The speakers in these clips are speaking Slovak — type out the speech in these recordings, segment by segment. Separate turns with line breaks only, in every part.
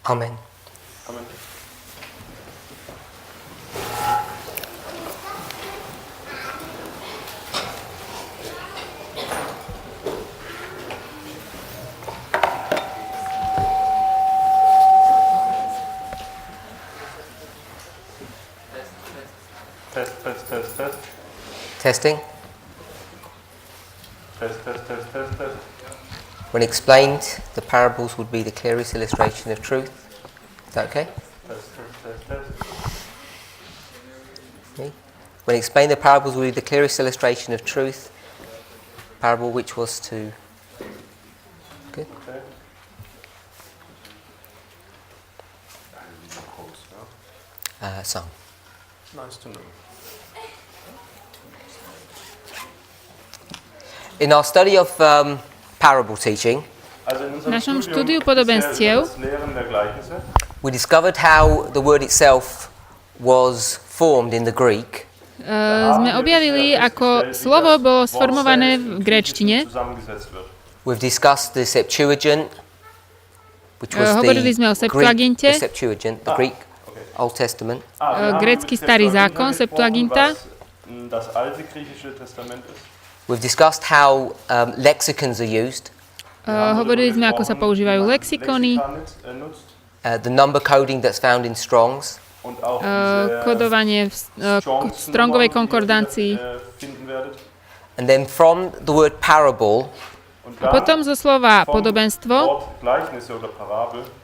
Amen.
Amen. Test.
Testing.
Test.
When explained, the parables would be the clearest illustration of truth. Is that okay?
Test.
Me? When explained, the parables would be the clearest illustration of truth. Parable which was to... Good?
Okay.
Some.
Nice to know.
In our study of parable teaching,
V našom štúdiu podobenstiev
we discovered how the word itself was formed in the Greek.
sme objavili, ako slovo bolo sformované v gréčtine.
We've discussed the Septuagint, which was
Hovorili sme o Septuaginte.
The Septuagint, the Greek Old Testament.
Grécky starý zákon, Septuaginta.
We've discussed how lexicons are used.
Hovorili sme, ako sa používajú lexikóny,
The number coding that's found in Strong's.
kodovanie v Strongovej konkordancii.
And then from the word parable,
A potom zo slova podobenstvo,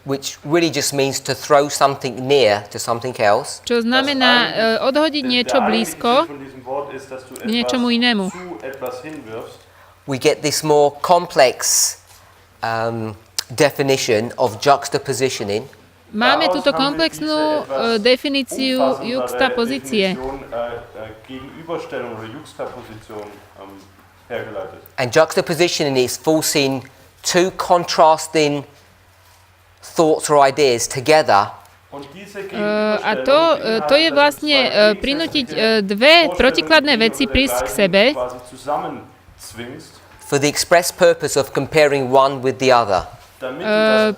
which really just means to throw something near to something else,
čo znamená odhodiť niečo blízko k niečomu inému.
we get this more complex definition of juxtapositioning.
Máme túto komplexnú definíciu juxtapozície.
And juxtapositioning is forcing two contrasting thoughts or ideas together
A to je vlastne prinútiť dve protikladné veci prísť k sebe
for the express purpose of comparing one with the other.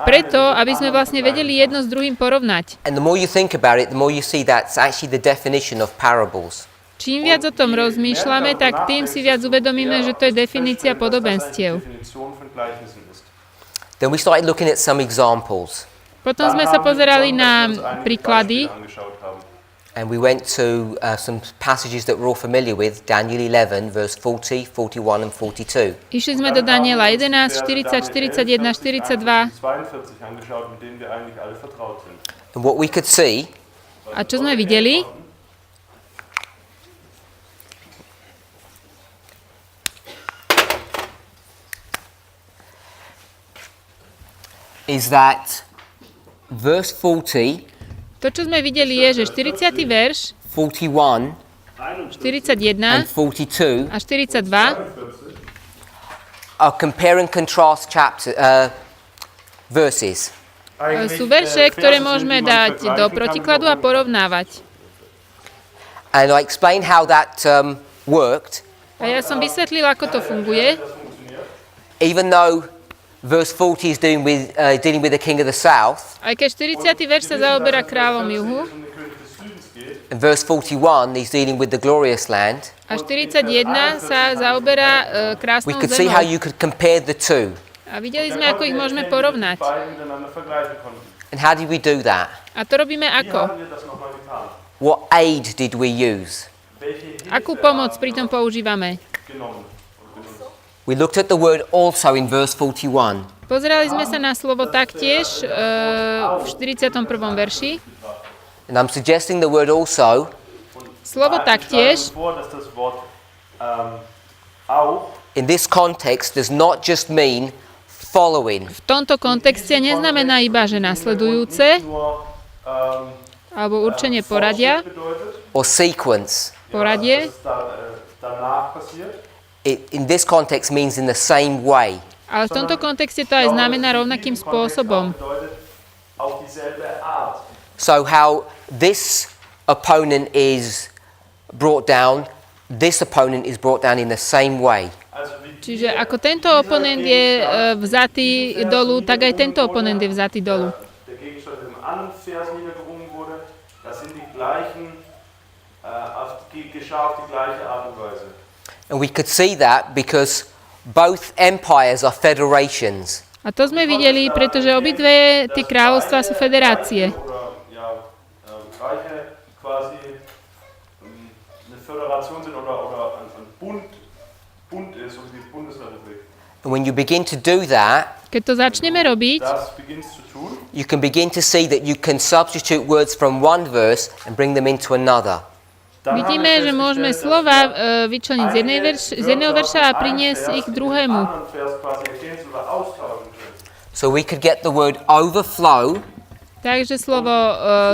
preto, aby sme vlastne vedeli jedno s druhým porovnať.
And the more you think about it, the more you see that's actually the definition of parables.
Čím viac o tom rozmýšľame, tak tým si viac uvedomíme, že to je definícia podobenstiev.
Then we started looking at some examples.
Potom sme sa pozerali na príklady
And we went to some passages that we're all familiar with, Daniel 11, verse 40, 41 and 42.
Išli sme do Daniela 11, 40, 41, 42.
And what we could see
A čo sme videli?
is that verse 40,
To, čo sme videli, je, že 40. verš,
41
41
and 42
a 42
are compare and contrast verses.
sú verše, ktoré môžeme dať do protikladu a porovnávať.
And I explained how that worked,
A ja som vysvetlil, ako to funguje.
even though verse 40 is dealing with the king of the south,
Aj keď 40. verš sa zaoberá kráľom juhu
and verse 41 is dealing with the glorious land,
a 41 sa zaoberá
we
krásnou
could see how
zemou.
you could compare the two.
A videli sme, ako ich môžeme porovnať.
And how did we do that?
A to robíme ako?
What aid did we use?
Akú pomoc pri tom používame?
We looked at the word also in verse 41.
Pozerali sme sa na slovo taktiež v 41. verši.
And I'm suggesting the word also
Slovo taktiež
in this context does not just mean following.
v tomto kontexte neznamená iba, že nasledujúce alebo určenie poradia,
Or sequence.
poradie,
It, in this context means in the same way.
ale v tomto kontexte to aj znamená rovnakým spôsobom.
So how this opponent is brought down, this opponent is brought down in the same way.
Čiže ako tento oponent je vzatý dolu, tak aj tento oponent je vzatý dolu.
geschah auf die gleiche Art und Weise.
And we could see that because both empires are federations.
A to sme videli, pretože obidve tie kráľovstvá sú federácie.
Oder ja, Reiche quasi eine Föderation sind oder ein Bund ist, so wie die Bundesrepublik.
And when you begin to do that,
Keď to začneme robiť,
Das beginnst zu tun.
you can begin to see that you can substitute words from one verse and bring them into another.
Dann haben
vidíme,
wir
že môžeme
festgestellt,
slova
dass wir
vyčleniť z jedného verša a priniesť ich k druhému.
anderen Vers quasi ergänzen oder austauschen können.
So we could get the word overflow
Takže slovo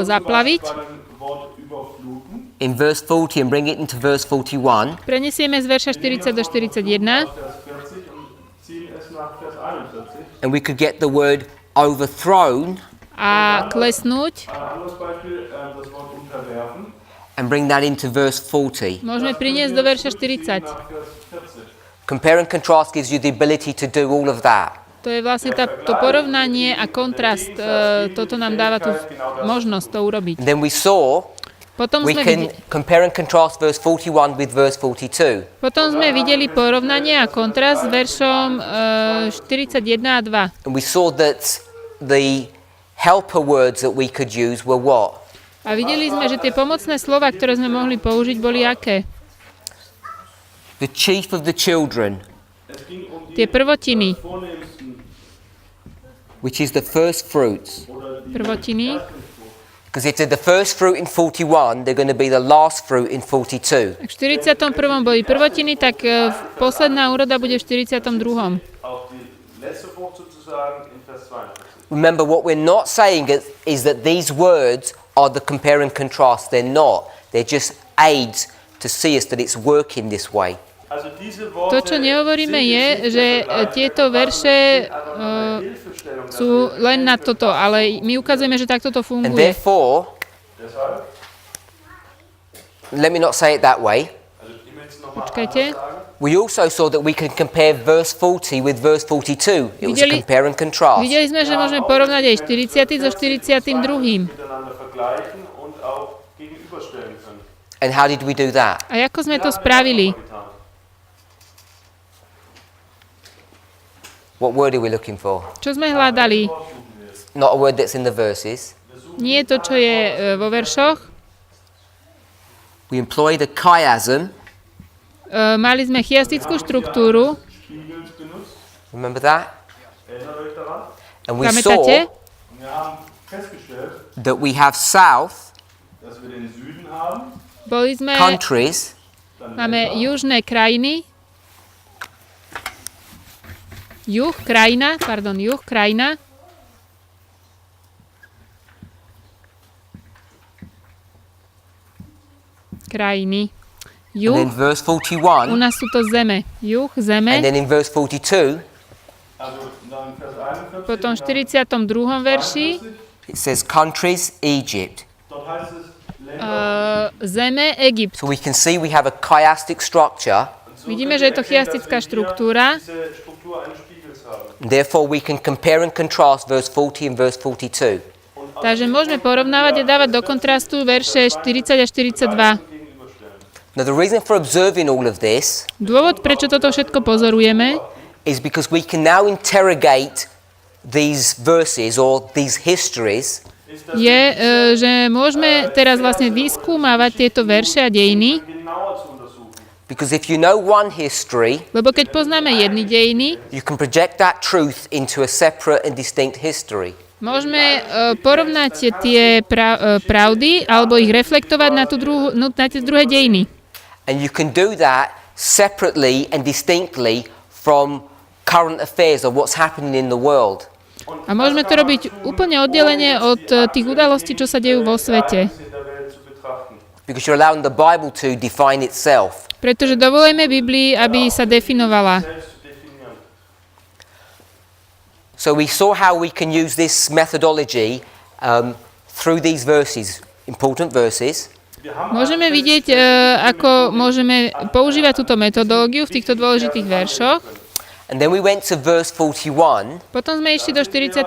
zaplaviť
Bei dem Wort überfluten.
in verse 40 and bring it into verse 41.
prenesieme z verša 40 do 41
Vers 40 und ziehen es nach Vers 41.
And we could get the word overthrown
a klesnúť.
Ein anderes Beispiel, das Wort unterwerfen.
and bring that into verse 40.
Môžeme priniesť do verša 40.
Nach Vers 40.
Compare and contrast gives you the ability to do all of that.
To je vlastne to porovnanie a kontrast. Toto nám dáva tú možnosť to urobiť.
And then we saw
Potom
we
sme,
can compare and contrast verse 41 with verse 42.
potom sme videli porovnanie a kontrast s veršom 41 a 2.
And we saw that the helper words that we could use were what?
A videli sme, že tie pomocné slova, ktoré sme mohli použiť, boli aké?
The chief of the children,
Tie prvotiny.
which is the first fruits.
Prvotiny.
Because if they're the first fruit in 41, they're going to be the last fruit in 42.
Ak v 41. boli prvotiny, tak posledná úroda bude v 42.
Auch die letzte Frucht sozusagen in Vers 42.
Remember, what we're not saying is that these words are the compare and contrast. They're not. They're just aids to see us that it's working this way.
Also diese
To,
Worte
čo nehovoríme,
sind
je,
nicht
že
vergleichbar,
tieto verše
sondern eine Hilfestellung
sú
dafür.
len na toto, ale my ukazujeme, že takto to
And
funguje.
therefore,
Deshalb,
let me not say it that way.
also ich will jetzt nochmal
Počkajte.
sagen,
We also saw that we can compare verse 40 with verse 42. It was a
Videli-
compare and contrast.
Videli sme, že môžeme porovnať aj 40. so 42.
miteinander vergleichen und auch gegenüberstellen können.
And how did we do that?
A ako sme to spravili?
What word are we looking for?
Čo sme hľadali?
Not a word that's in the verses.
Nie to, čo je vo veršoch.
We employed a chiasm.
Mali sme chiastickú štruktúru.
Spiegels benutzt.
Remember that?
Erinnert euch daran?
And we
Pamätáte?
Und
saw
wir haben festgestellt,
that we have south
dass wir den Süden haben,
Boli sme,
countries
máme južné krajiny. Juh, krajina. Krajiny.
and
Juh,
then verse
u
41
nás sú to zeme. Juh,
and
zeme.
then in verse 42
also dann Vers 41,
Potom v 42. verši
42,
it says countries Egypt.
dort heißt es Länder.
zeme Egypt.
So we can see we have a chiastic structure.
Vidíme, že je to chiastická štruktúra.
Diese Struktur eines Spiegels haben.
Therefore we can compare and contrast verse 40 and verse 42.
Takže môžeme porovnávať a dávať do kontrastu verše 40 a 42.
Gegenüberstellen.
Now the reason for observing all of this
Dôvod, prečo toto všetko pozorujeme,
is because we can now interrogate these verses or these histories
je, že môžeme teraz vlastne vyskúmavať tieto verše a dejiny,
Genauer zu untersuchen.
because if you know one history,
lebo keď poznáme jedny dejiny,
you can project that truth into a separate and distinct history.
môžeme porovnať tie pravdy alebo ich reflektovať na tie druhé dejiny.
And you can do that separately and distinctly from current affairs or what's happening in the world.
A môžeme to robiť úplne oddelenie od tých udalostí, čo sa dejú vo svete.
In der Welt zu betrachten.
Because you're allowing the Bible to define itself.
Pretože dovolujeme Biblii, aby sa definovala.
Selbst zu definieren.
So we saw how we can use this methodology through these verses, important verses.
Môžeme vidieť, ako môžeme používať túto metodológiu v týchto dôležitých veršoch.
And then we went to verse 41,
Potom sme išli do 41.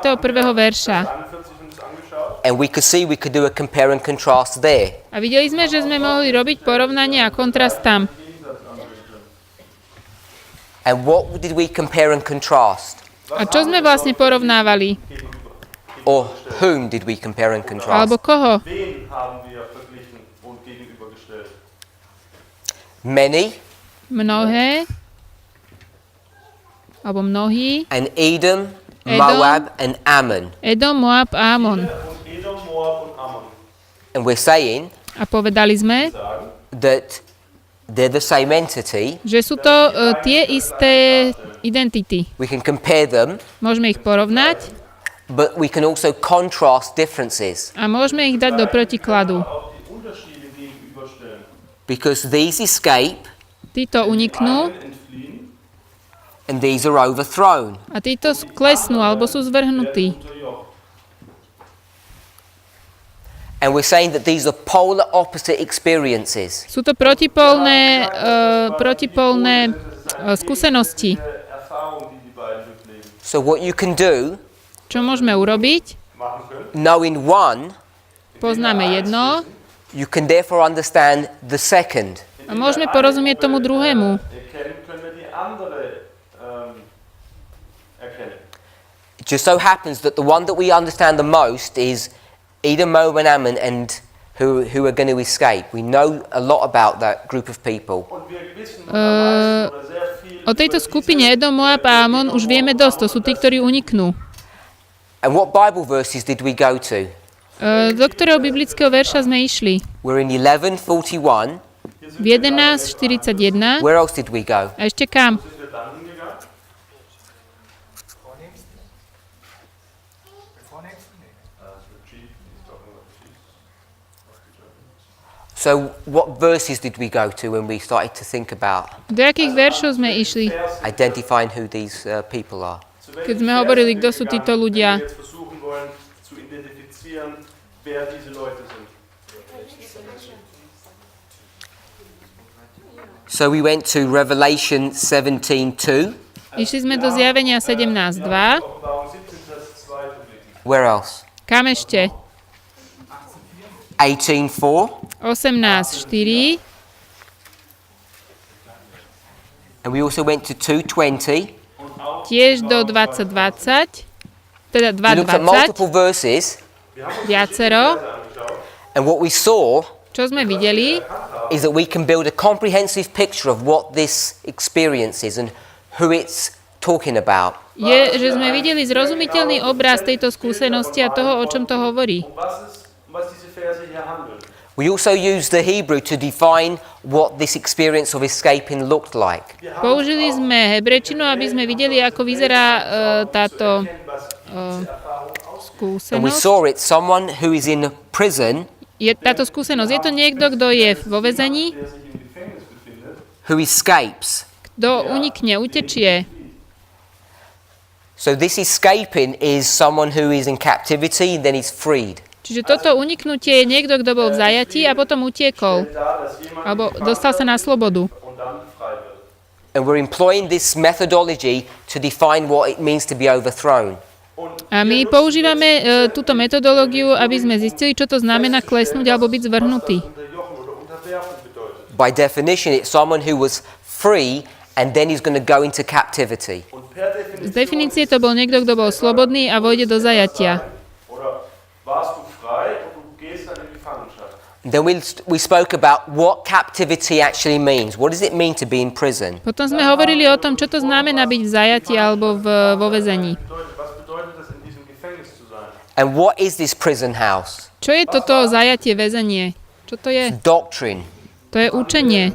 verša.
41 uns angeschaut.
And we could see we could do a compare and contrast there.
A videli sme, že sme mohli robiť porovnanie a kontrast tam.
And what did we compare and contrast?
A čo sme vlastne porovnávali?
Or whom did we compare and contrast?
Alebo koho?
Wen haben wir verglichen und gegenübergestellt?
Many.
Mnohé. Alebo mnohí.
And Edom, Moab, and Ammon.
Edom, Moab a Amon.
Und Edom, Moab und Ammon.
And we're saying
A povedali sme,
that they're the same entity.
že sú to tie isté identity.
We can compare them,
Môžeme ich porovnať
but we can also contrast differences.
a môžeme ich dať do protikladu.
Auch die Unterschiede gegenüberstellen.
Because these escape
Títo uniknú
Einen entfliehen,
and these are overthrown.
a títo klesnú alebo sú zvrhnutí.
unterjocht.
And we're saying that these are polar opposite experiences.
Sú to protipolné skúsenosti.
Die Erfahrung, die die beiden durchleben,
So what you can do,
Čo môžeme urobiť?
machen können.
knowing one,
Poznáme jedno
you can therefore understand the second.
a môžeme porozumieť tomu druhému.
Erkennen können wir die andere erkennen.
It just so happens that the one that we understand the most is Edom, Moab, and Ammon, and who are going to escape. We know a lot about that group of people.
Und wir wissen am meisten oder sehr viel
O tejto skupine Edom, Moab a Amon už vieme dosť. To sú tí, ktorí uniknú.
And what Bible verses did we go to?
Do ktorého biblického verša sme išli?
We're in 11:41.
V 11.41.
Where else did we go?
A ešte kam?
sind wir dann hingegangen.
So what verses did we go to when we started to think about
Do akých veršov sme išli,
identifying who these people are?
keď sme hovorili, kto sú títo ľudia?
Wir jetzt versuchen wollen zu identifizieren, wer diese Leute sind.
So we went to Revelation 17:2.
Išli sme do zjavenia 17.2.
Offenbarung 17, Vers 2 blicken.
Where else?
Kam ešte?
18:4.
18.4.
And we also went to 2:20.
Tiež do 2020. Teda
We looked at
2.20.
multiple verses,
Viacero.
and what we saw
Čo sme videli?
is that we can build a comprehensive picture of what this experience is and who it's talking about.
Je, že sme videli zrozumiteľný obraz tejto skúsenosti a toho, o čom to hovorí.
Was diese Verse hier handeln.
We also used the Hebrew to define what this experience of escaping looked like.
Použili sme hebrečinu, aby sme videli, ako vyzerá táto
And we
skúsenosť.
saw it, someone who is in prison,
Táto skúsenosť. Je to niekto, kto je vo väzení,
Der sich im Gefängnis befindet,
who escapes.
kto unikne, utečie.
So this escaping is someone who is in captivity and then is freed.
Čiže toto uniknutie je niekto, kto bol v zajatí a potom utiekol.
da, dass jemand
Alebo dostal sa na slobodu.
und dann frei wird.
And we're employing this methodology to define what it means to be overthrown.
A my používame túto metodológiu, aby sme zistili, čo to znamená klesnúť alebo byť zvrhnutý.
Unterjochen oder unterwerfen bedeutet.
By definition, it's someone who was free and then is going to go into captivity.
Und per
Z definície to bol niekto, kto bol slobodný a vojde do zajatia.
oder warst du frei und du gehst dann in Gefangenschaft.
Then we spoke about what captivity actually means. What does it mean to be in prison?
Potom sme hovorili o tom, čo to znamená byť v zajatí alebo vo väzení.
Was bedeutet das, in diesem Gefängnis zu sein?
And what is this prison house?
Čo je toto zajatie, väzenie? Čo to je?
Doctrine.
To je učenie.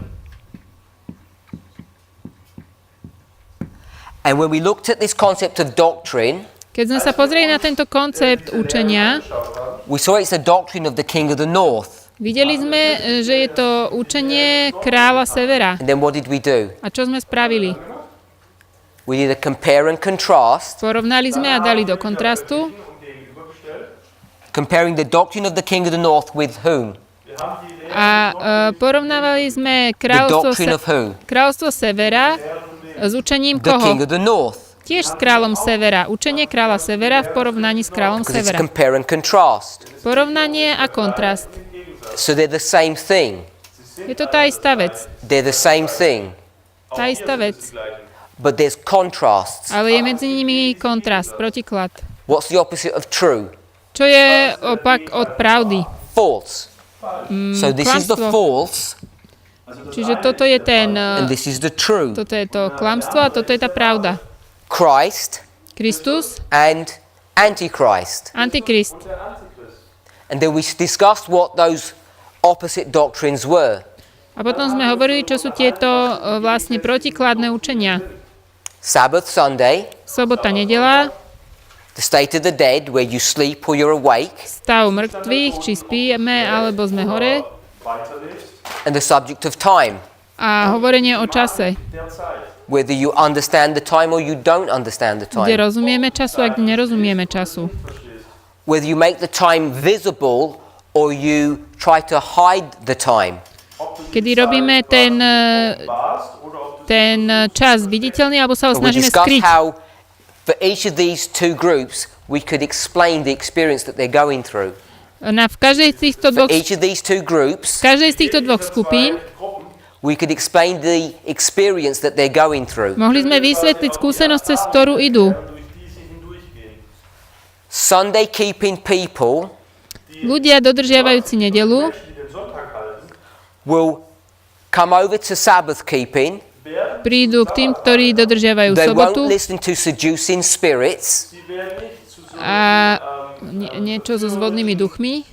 And when we looked at this concept of doctrine,
Keď sme sa pozreli na tento koncept učenia,
we saw it's a doctrine of the king of the north.
videli sme, že je to učenie kráľa severa.
And then what did we do?
A čo sme spravili?
We did a compare and contrast,
Porovnali sme a dali do kontrastu.
comparing the doctrine of the king of the north with whom?
A porovnávali sme
The doctrine of who?
kráľovstvo severa s učením
The king
koho?
of the north.
Tiež s kráľom Severa. Učenie kráľa Severa v porovnaní s kráľom
because it's
Severa.
compare and contrast.
Porovnanie a kontrast.
So they're the same thing.
Je to tá istá vec.
They're the same thing.
Tá istá vec.
But there's contrasts.
Ale je medzi nimi kontrast, protiklad.
What's the opposite of true?
Čo je opak od pravdy?
False. So this is the
klamstvo.
false
Čiže toto je ten...
and this is the true.
Toto je to klamstvo a toto je tá pravda.
Christ
Kristus,
and Antichrist.
Antikrist.
And then we discussed what those opposite doctrines were.
A potom sme hovorili, čo sú tieto vlastne protikladné učenia.
Sabbath Sunday,
Sobota, nedela,
the state of the dead, where you sleep or you're awake,
stav mŕtvych, či spíme, alebo sme hore.
and the subject of time,
A hovorenie o čase,
whether you understand the time or you don't understand the
kde
time,
rozumieme času a kde nerozumieme času.
whether you make the time visible or you try to hide the time.
Kedy robíme ten čas viditeľný, alebo sa ho
We
snažíme
discussed
skryť.
how for each of these two groups we could explain the experience that they're going through.
V každej z týchto
For
dvoch,
each of these two groups,
každej z týchto dvoch skupín
we could explain the experience that they're going through.
mohli sme vysvetliť skúsenosť, cez ktorú idú.
Sunday keeping people
Ľudia dodržiavajúci nedelu
will come over to Sabbath keeping.
prídu k tým, ktorí dodržiavajú
They won't
sobotu
listen to seducing spirits.
a niečo so zvodnými duchmi.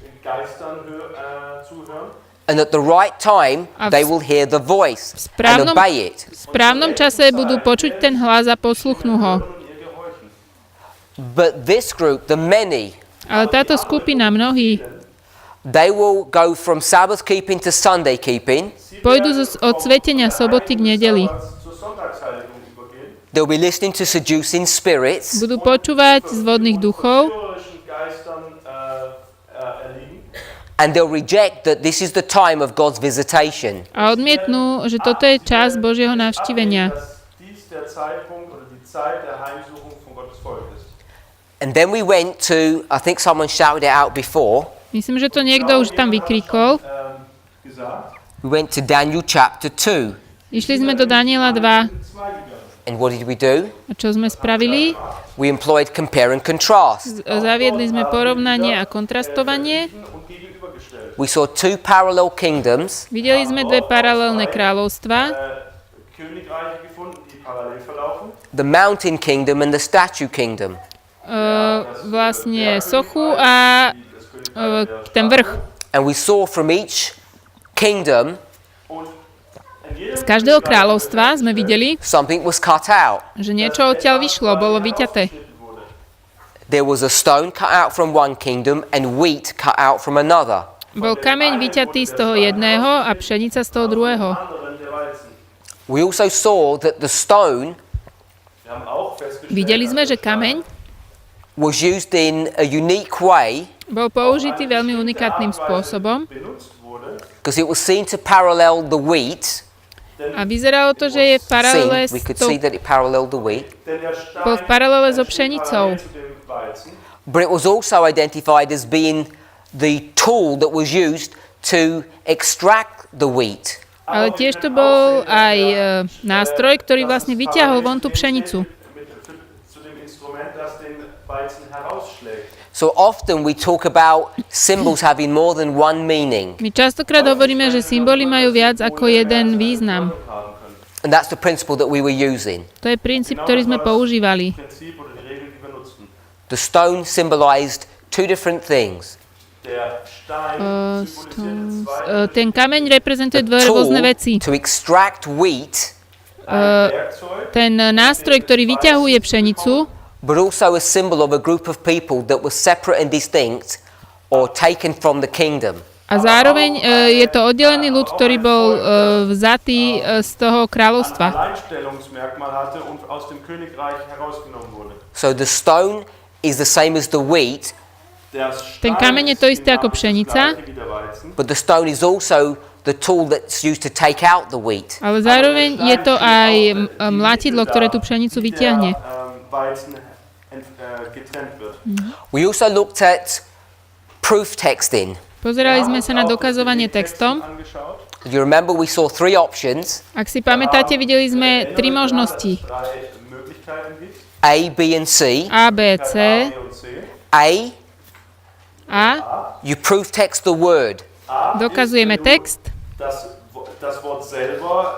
And at the right time,
A v
they will hear the voice and
správnom-
obey it.
V správnom čase budú počuť ten hlas a posluchnú ho.
But this group, the many,
Ale táto skupina, mnohí,
they will go from Sabbath keeping to Sunday keeping.
pôjdu od svetenia soboty k nedeli.
They'll be listening to seducing spirits.
Budú počúvať zvodných duchov
And they'll reject that this is the time of God's visitation.
a odmietnú, že toto je čas Božieho navštívenia.
And then we went to, I think someone shouted it out before,
Myslím, že to niekto už tam vykrikol.
we went to Daniel chapter 2.
Išli sme do Daniela 2.
And what did we do?
A čo sme spravili?
We employed compare and contrast.
Zaviedli sme porovnanie a kontrastovanie.
We saw two parallel kingdoms,
Videli sme dve paralelné kráľovstva.
the mountain kingdom and the statue kingdom.
Vlastne sochu a ten vrch.
And we saw from each kingdom
Z každého kráľovstva sme videli,
something was cut out.
že niečo odtiaľ vyšlo, bolo vyťaté.
There was a stone cut out from one kingdom and wheat cut out from another.
Bol kameň vyťatý z toho jedného a pšenica z toho druhého.
We also saw that the stone
Videli sme, že kameň
was used in a unique way
bol použitý veľmi unikátnym spôsobom
because it was seen to parallel the wheat.
a vyzeralo to, že je v paralele
We could
s tou,
see that it paralleled the wheat.
bol v paralele so pšenicou.
But it was also identified as being the tool that was used to extract the wheat.
Ale tiež to bol aj nástroj, ktorý vlastne vyťahol von tú pšenicu.
So often we talk about symbols having more than one meaning.
My častokrát hovoríme, že symboly majú viac ako jeden význam.
And that's the principle that we were using.
To je princíp, ktorý sme používali.
The stone symbolized two different things.
Ten kameň reprezentuje
A
dve rôzne
tool
veci.
to extract wheat,
Ten nástroj, ktorý vyťahuje pšenicu,
but also a symbol of a group of people that were separate and distinct or taken from the kingdom.
a zároveň je to oddelený ľud, ktorý bol vzatý z toho kráľovstva.
So the stone is the same as the wheat,
Ten kameň je to isté ako pšenica,
but the stone is also the tool that's used to take out the wheat.
ale zároveň je to aj mlatidlo, ktoré tú pšenicu vyťahne.
Weizen getrennt wird.
We also looked at proof texting.
Pozerali sme sa na dokazovanie textom.
You remember we saw 3 options,
Ak si pamätáte, videli sme 3 možnosti.
A, B and C.
A, B, C.
A,
A.
you proof text the word.
Dokazujeme text.
Das Wort selber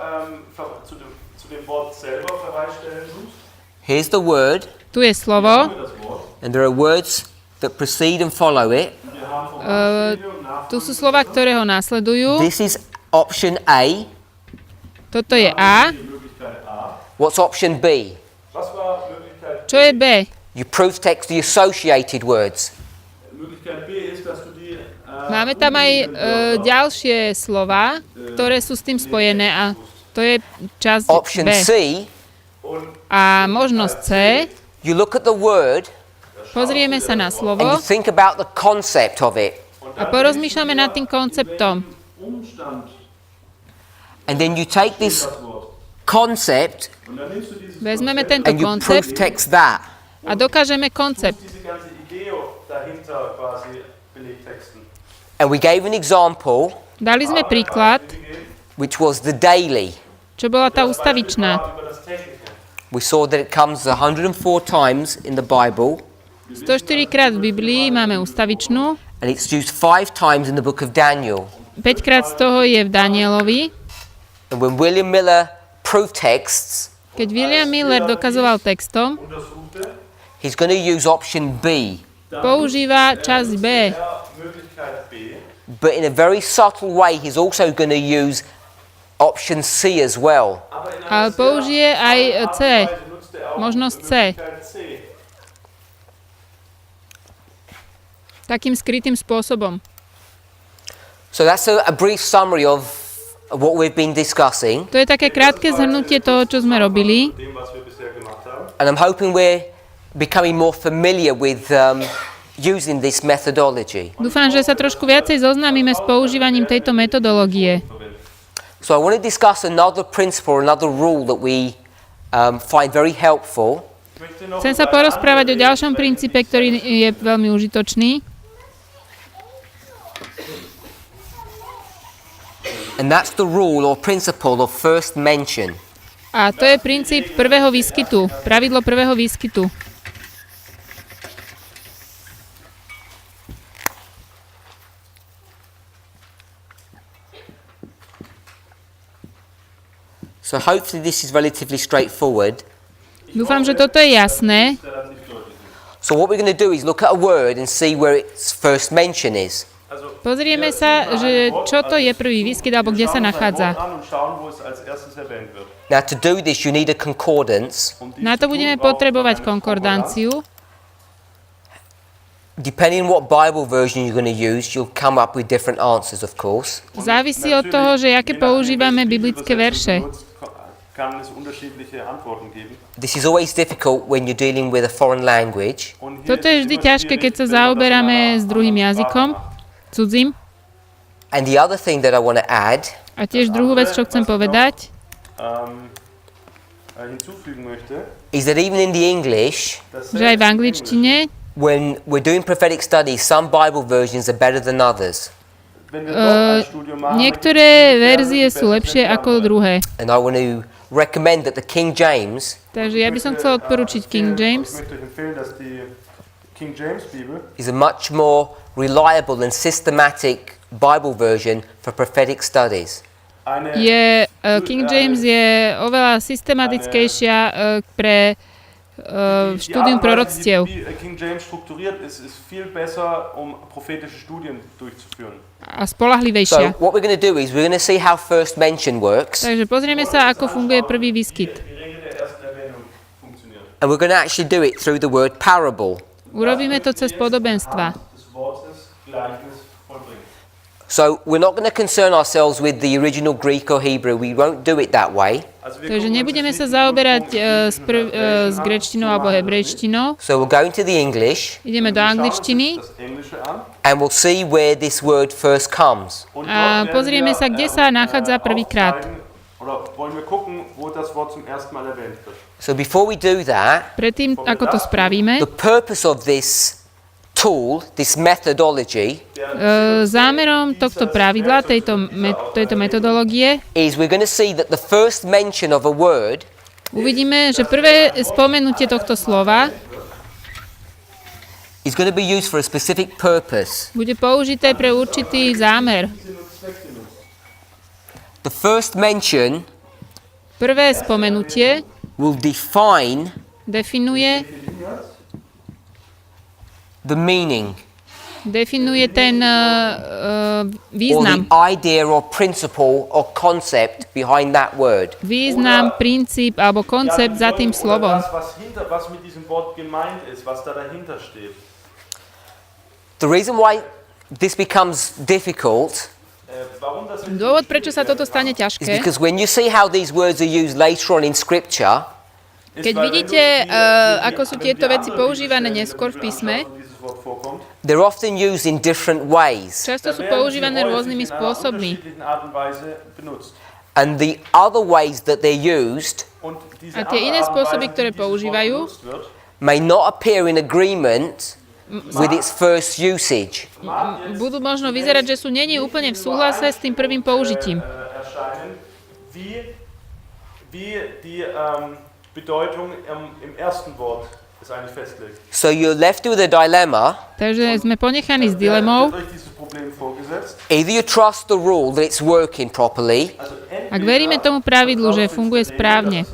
zu dem Wort selber bereitstellen musst.
Here's the word,
Tu je slovo.
and there are words that precede and follow it.
Tu sú slova, ktoré ho následujú.
This is option A.
Toto je A.
What's option B?
Was war Möglichkeit
Čo je B?
You proof text the associated words.
Möglichkeit B ist, dass du die
Máme tam aj ďalšie slova, ktoré sú s tým spojené a to je časť
Option
B.
C,
A možnosť C,
you look at the word
pozrieme sa na
and
slovo
you think about the concept of it.
a porozmýšľame nad tým konceptom.
Umstand
And then you take this concept
und dann nimmst du dieses
Vezmeme tento
and you proof
koncept
text that.
a dokážeme koncept.
diese ganze Idee dahinter quasi belegtexten.
And we gave an example,
Dali sme príklad,
which was the daily.
čo bola tá ustavičná.
Über das Technische.
We saw that it comes 104 times in the Bible,
104 krát v Biblii máme ustavičnú,
and it's used 5 times in the book of Daniel.
5 krát z toho je v Danielovi.
And when William Miller proof texts,
Keď William Miller dokazoval textom,
he's going to use option B,
používa časť B,
Möglichkeit B.
but in a very subtle way, he's also going to use option C as well.
ale použije aj C, možnosť C, takým skrytým spôsobom.
So that's a brief summary of what we've been discussing,
To je také krátke zhrnutie toho, čo sme robili.
Dem, was wir bisher gemacht haben.
and I'm hoping we're becoming more familiar with using this methodology.
Dúfam, že sa trošku viacej zoznámime s používaním tejto metodológie.
So I want to discuss another principle, another rule that we find very helpful,
Chcem sa porozprávať o ďalšom princípe, ktorý je veľmi užitočný.
and that's the rule or principle of first mention.
A to je princíp prvého výskytu, pravidlo prvého výskytu.
So hopefully this is relatively straightforward.
Dúfam, že toto je jasné.
So what we're going to do is look at a word and see where its first mention is.
Pozrieme sa, že čo to je prvý výskyt, alebo kde sa nachádza.
Now to do this you need a concordance.
Na to budeme potrebovať konkordanciu.
Depending on what Bible version you're going to use, you'll come up with different answers, of course.
Závisí od toho, že aké používame biblické verše.
This is always difficult when you're dealing with a foreign language.
Toto je vždy ťažké, keď sa zaoberáme s druhým jazykom, cudzím.
And the other thing that I want to add
A tiež druhú vec, čo chcem povedať,
is that even in the English,
že aj v angličtine
when we're doing prophetic studies, some Bible versions are better than others.
niektoré verzie sú lepšie ako druhé.
And I want to recommend that the King James
Takže ja by som chcel odporučiť King James.
is a much more reliable and systematic Bible version for prophetic studies.
King James je oveľa systematickejšia pre štúdium proroctiev.
King James strukturiert ist viel besser, prophetische Studien durchzuführen.
A
So
spolahlivejšia.
what we're going to do is we're going to see how first mention works,
Takže pozrieme sa, ako funguje prvý výskyt.
and we're going to actually do it through the word parable.
Urobíme to cez podobenstva.
So we're not going to concern ourselves with the original Greek or Hebrew. We won't do it that way.
Takže nebudeme sa zaoberať s gréčtinou alebo hebrejštinou.
So we'll go into the English
Ideme do angličtiny
and we'll see where this word first comes.
a pozrieme sa, kde sa nachádza prvýkrát.
So before we do that,
Predtým, ako to spravíme,
the purpose of this tool, this methodology,
zámerom tohto pravidla, tejto metodológie,
is we're going to see that the first mention of a word
uvidíme, že prvé spomenutie tohto slova
is going to be used for a specific purpose.
bude použité pre určitý zámer.
The first mention
Prvé spomenutie
will
definuje
the meaning
ten
or
význam.
the idea or principle or concept behind that word.
Význam, princíp alebo koncept za tým slovom.
Was mit diesem Wort gemeint ist, was da dahinter steht.
The reason why this becomes difficult
Dôvod, prečo sa toto stane
is
ťažké,
because when you see how these words are used later on in Scripture,
keď vidíte, ako sú tieto veci používané neskôr v písme,
they're often used in different ways.
často sú používané rôznymi spôsobmi.
And the other ways that they're used
A tie iné spôsoby, ktoré používajú,
may not appear in agreement with its first usage.
budú možno vyzerať, že sú není úplne v súhlase s tým prvým použitím.
So you're left with a dilemma.
Takže sme ponechaní s dilemou.
Either you trust the rule that it's working properly,
Ak veríme tomu pravidlu, že funguje správne,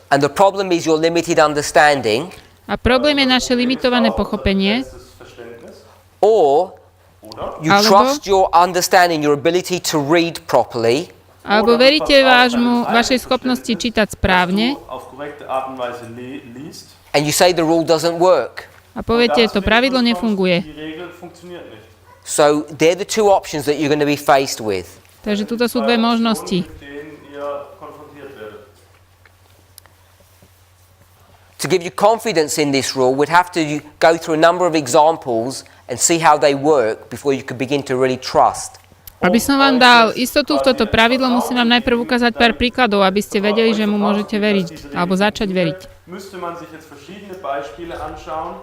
and the problem is your limited understanding,
a problém je naše limitované pochopenie,
or you
Alebo-
trust your understanding, your ability to read properly,
alebo veríte vašej schopnosti čítať správne
and you say the rule doesn't work.
a poviete, to pravidlo nefunguje.
So they're the two options that you're going to be faced with.
Takže tuto sú dve možnosti.
To give you confidence in this rule, we'd have to go through a number of examples and see how they work before you could begin to really trust.
Aby som vám dal istotu v toto pravidlo, musím vám najprv ukázať pár príkladov, aby ste vedeli, že mu môžete veriť, alebo začať veriť.
Müsste man sich jetzt verschiedene Beispiele anschauen,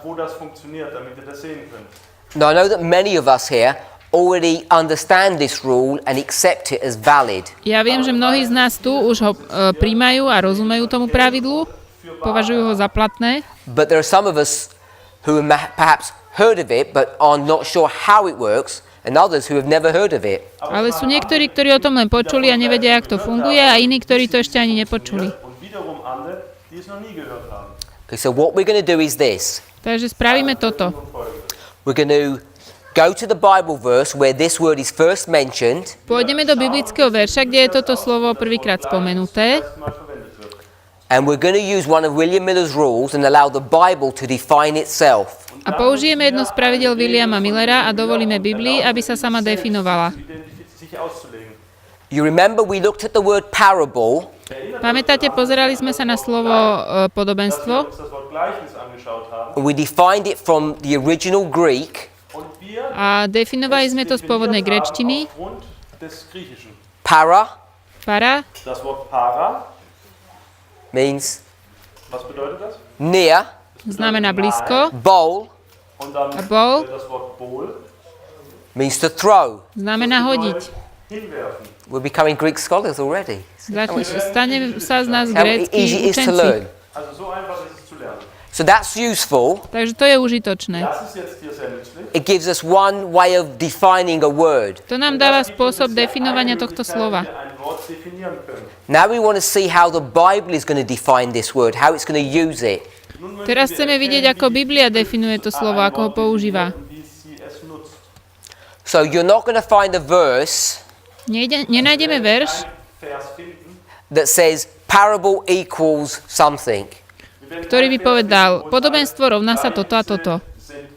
wo das funktioniert, damit ihr das sehen könnt.
Now, I know that many of us here already understand this rule and accept it as valid.
Ja viem, že mnohí z nás tu už ho príjmajú a rozumejú tomu pravidlu, považujú ho za platné,
But there are some of us who have perhaps heard of it but are not sure how it works, and others who have never heard of it.
ale sú niektorí, ktorí o tom len počuli a nevedia, jak to funguje, a iní, ktorí to ešte ani nepočuli.
Und wiederum andere, die es noch nie gehört haben.
Okay, so what we're going to do is this.
Takže spravíme toto.
We're going to go to the Bible verse where this word is first mentioned,
Pôjdeme do biblického verša, kde je toto slovo prvýkrát spomenuté,
and we're going to use one of William Miller's rules and allow the Bible to define itself.
a použijeme jedno z pravidel Bileáma Millera a dovolíme Biblii, aby sa sama definovala.
Sich auszulegen.
You remember we looked at the word parable,
Pamätáte, pozerali sme sa na slovo podobenstvo
Uns das Wort Gleichnis angeschaut haben.
and we defined it from the original Greek,
Und wir
a definovali sme to z pôvodnej gréčtiny.
aufgrund des Griechischen.
para
Para
Das Wort para,
means
was bedeutet das?
near,
znamená blízko,
bowl
Und dann
a bol
das Wort Bohl,
means to throw.
znamená hodiť.
hinwerfen.
We're becoming Greek scholars already.
Stane sa z nás
How
grécki
easy it is to
učenci.
learn.
Also so einfach ist es zu lernen.
So that's useful.
Takže to je užitočné.
Das ist jetzt hier sehr nützlich.
It gives us one way of defining a word.
To nám dáva spôsob definovania tohto slova.
Wir ein Wort definieren können.
Now we want to see how the Bible is going to define this word, how it's going to use it.
Teraz chceme vidieť, ako Biblia definuje to slovo, ako ho používa.
Wie sie es nutzt.
So you're not going to find a verse
Nenájdeme verš,
Vers finden,
that says parable equals something.
ktorý by povedal, podobenstvo rovná sa toto a toto.
sind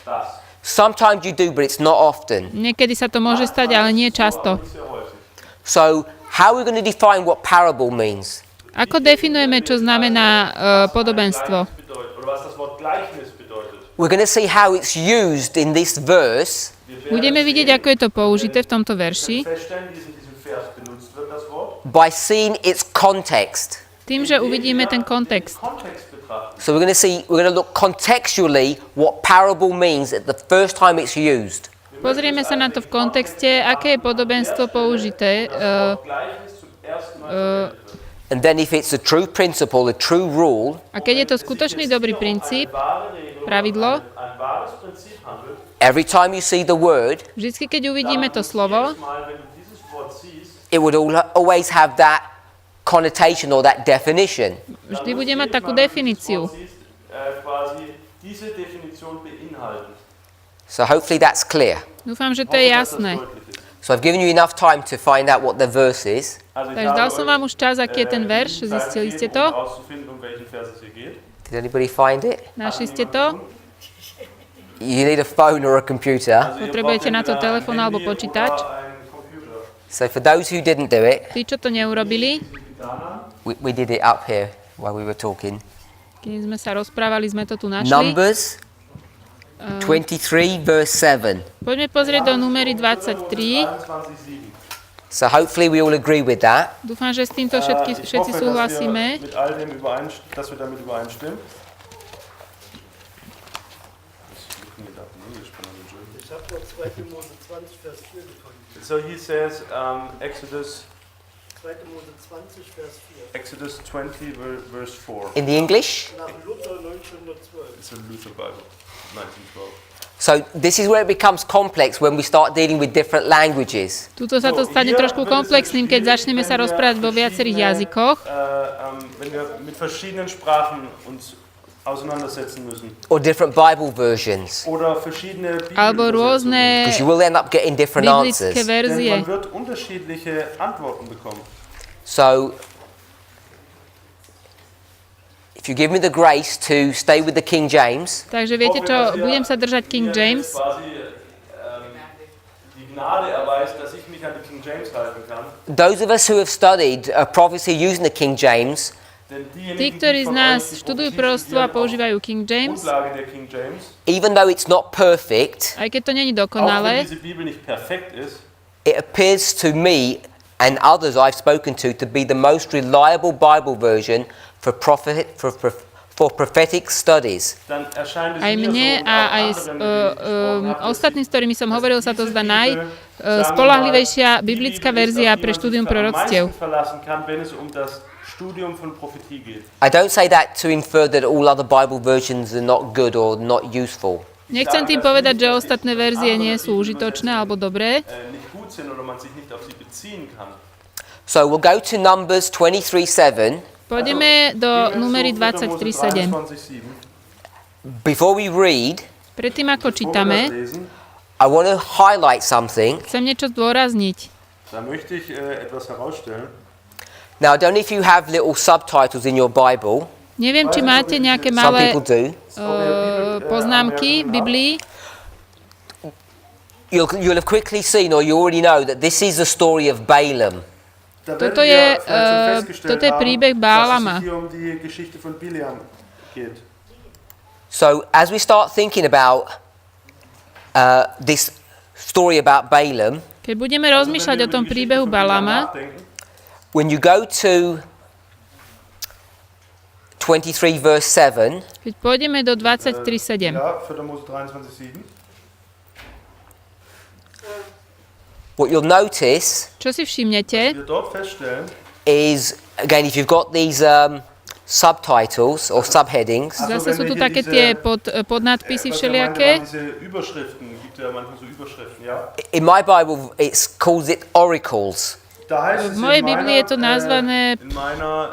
das.
Sometimes you do, but it's not often.
Niekedy sa to môže stať, ale nie často.
Sehr häufig.
So how are we going to define what parable means?
Ako definujeme, čo znamená podobenstvo?
Bedeutet, oder was das Wort Gleichnis bedeutet.
We're going to see how it's used in this verse
Budeme vidieť, ako je to použité v tomto verši,
Feststellen, wie es in diesem Vers benutzt wird, das Wort.
by seeing its context.
Tým, že uvidíme ten kontext.
Kontext betrachten.
So we're going to look contextually what parable means at the first time it's used.
Pozrieme sa na to v kontexte, aké je podobenstvo použité.
Gleichnis zum ersten Mal verwendet wird.
And then if it's a true principle, a true rule,
A keď je to skutočný dobrý princíp, pravidlo,
Ein wahres Prinzip handelt.
every time you see the word,
vždycky, keď uvidíme to slovo,
Jedes Mal, wenn du dieses Wort siehst,
it would always have that connotation or that definition.
vždy bude mať takú definíciu.
quasi diese Definition beinhalten.
So hopefully that's clear.
Dúfam, že to je jasné.
So I've given you enough time to find out what the verse is.
Takže dal som vám už čas, aký je ten verš. Zistili ste to?
Did anybody find it?
Našli ste to?
You need a phone or a computer.
Potrebujete na to telefón alebo počítač.
So for those who didn't do it,
Tí, čo to neurobili,
we did it up here while we were talking.
keď sme sa rozprávali, sme to tu našli.
Numbers 23 verse 7.
Poďme pozrieť do númery 23.
So hopefully we all agree with that.
Dúfam, že s týmto všetci súhlasíme.
Dass wir damit übereinstimmen.
Ich habe nur 2. Mose 20, Vers 4 gefunden.
So he says, Exodus
2. Mose 20, Vers 4.
Exodus 20, verse 4.
In the English?
Nach Luther 1912.
It's a Luther Bible, 1912.
So this is where it becomes complex when we start dealing with different languages.
Tuto sa to stane trošku komplexným, keď začneme sa rozprávať vo viacerých jazykoch.
Wenn wir mit verschiedenen Sprachen uns auseinandersetzen müssen.
Or different Bible versions.
Oder verschiedene
Alebo rôzne
Because you will end up getting different
biblické
answers.
Denn
verzie.
man wird unterschiedliche Antworten bekommen.
So if you give me the grace to stay with the King James,
Takže viete čo, budem sa držať King James.
Quasi die Gnade erweist, dass ich mich an die King James halten kann.
those of us who have studied prophecy using the King James,
Denn
Tí,
diejenigen,
ktorí
die
z
von
nás
euch die
študujú
Prophetie
proroctvo a
studieren,
používajú King
auf
James,
Grundlage der King James,
even though it's not perfect,
aj keď to není
auch wenn
dokonalé,
diese Bibel nicht perfekt ist,
it appears to me and others I've spoken to be the most reliable Bible version for prophetic studies.
dann erscheint es
aj
mir
mne
so, und
a
auch
aj
anderen, die
ostatní, s ktorými som hovoril, sa to zdá najspolahlivejšia biblická verzia pre štúdium proroctiev.
verlassen kann, wenn es um das Studium von Prophetie geht.
I don't say that to infer that all other Bible versions are not good or not useful.
Nechcem tým povedať, že ostatné verzie nie sú užitočné alebo dobré.
Nicht gut sind oder man sich nicht auf sie beziehen kann.
So we'll go to Numbers 23:7.
Pôjdeme do númery 23:7.
23:7.
Before we read,
Predtým, ako
Bevor wir
čítame,
das lesen,
I want to highlight something.
chcem niečo zdôrazniť.
da möchte ich etwas herausstellen.
Now, I don't know if you have little subtitles in your Bible.
Neviem, či máte nejaké
Some
malé
people do.
poznámky v Biblii.
You'll have quickly seen, or you already know, that this is the story of Balaam.
Da
Toto
werdet
je,
ihr vielleicht schon festgestellt
toto je
haben,
príbeh
dass
Bileáma.
es sich hier um die Geschichte von Bileám geht.
So, as we start thinking about this story about Balaam,
Keď budeme rozmýšľať o tom príbehu Bileáma,
when you go to 23 verse 7,
keď pôjdeme do 23:7,
Ja, 4. Mose 23:7.
what you'll notice
čo si všimnete,
Wir dort feststellen,
is, again, if you've got these subtitles or subheadings,
zase sú tu také tie podnadpisy všelijaké.
diese Überschriften, gibt ja manchmal so Überschriften, ja.
in my Bible it calls it oracles.
Da heißt
V
es
mojej Biblii je to nazvané
in meiner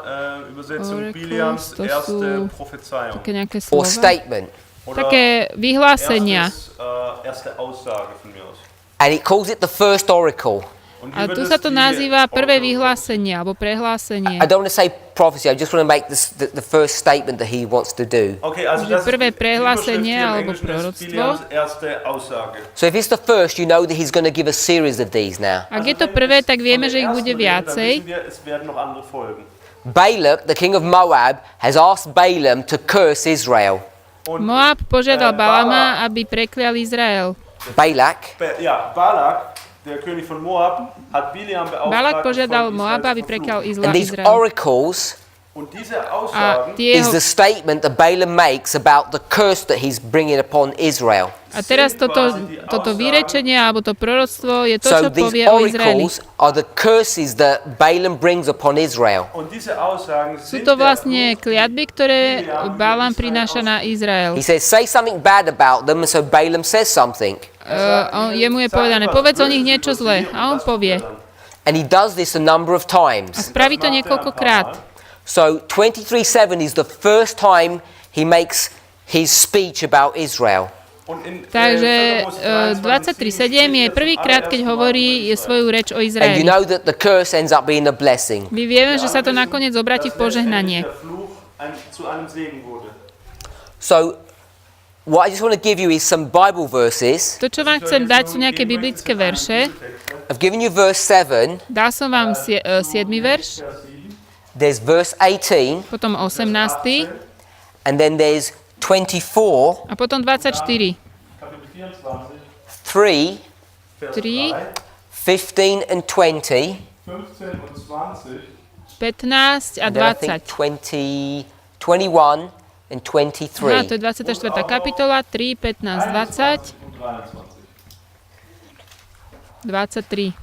Übersetzung
Oracles,
Bileams
to
erste
sú
Prophezeiung.
také nejaké
Or
slova,
statement.
Oder
také vyhlásenia.
erste Aussage von mir aus.
And it calls it the first oracle.
Und
A
hier
tu
wird
sa
es
to
die
nazýva prvé
Oracle.
vyhlásenie alebo prehlásenie.
I don't want to say prophecy, I just want to make the first statement that he wants to do.
Okay, also
Že
das
prvé
die
prehlásenie
Überschrift hier im
alebo
Englischen ist
proroctvo.
Bileams erste Aussage.
So if it's the first, you know that he's going to give a series of these now.
Ak je to prvé, tak vieme, že ich bude viacej.
Dann wissen wir, es werden noch andere folgen.
Balak, the king of Moab, has asked Balaam to curse Israel.
Und
Moab požiadal Balama, aby preklial Izrael.
Balak,
Balak, der König von Moab, hat Bileam beauftragt,
Balak
das
požiadal
Volk
Moaba,
Israel
aby
zu
preklial
verfluchen.
and these
Izrael.
oracles
Und diese
A
Aussagen
tie
is
jeho,
the statement that Balaam makes about the curse that he's bringing upon Israel.
a teraz toto vyrečenie alebo to proroctvo je to,
So
čo
these
povie o Izraeli.
oracles are the curses that Balaam brings upon Israel.
und diese Aussagen
Sú
sind
to
der
vlastne kliatby, ktoré Bileám prináša na Izrael.
He says, say something bad about them, and so Balaam says something.
Jemu je povedané, povedz o nich niečo zlé. A on povie.
And he does this a number of
A
times.
spraví to niekoľkokrát.
So 23:7 is the first time he makes his speech about Israel.
Und in,
Takže 23.7 je prvýkrát, keď hovorí svoju reč o
And you
Izraeli.
know that the curse ends up being a blessing.
My vieme, že sa to nakoniec obratí v požehnanie.
der Fluch zu einem Segen wurde.
So what I just want to give you is some Bible verses.
To, čo vám chcem dať, sú nejaké biblické verše.
I've given you verse 7,
Dal som vám 7. verš,
there's verse 18,
potom 18.
and then there's 24,
A potom 24.
Kapitel 24,
3,
Vers
3,
15 and 20,
15 und 20,
15 a
and then I think
20.
21 and
No, to
23.
je 24. kapitola, 3, 15, 20,
und 23.
23.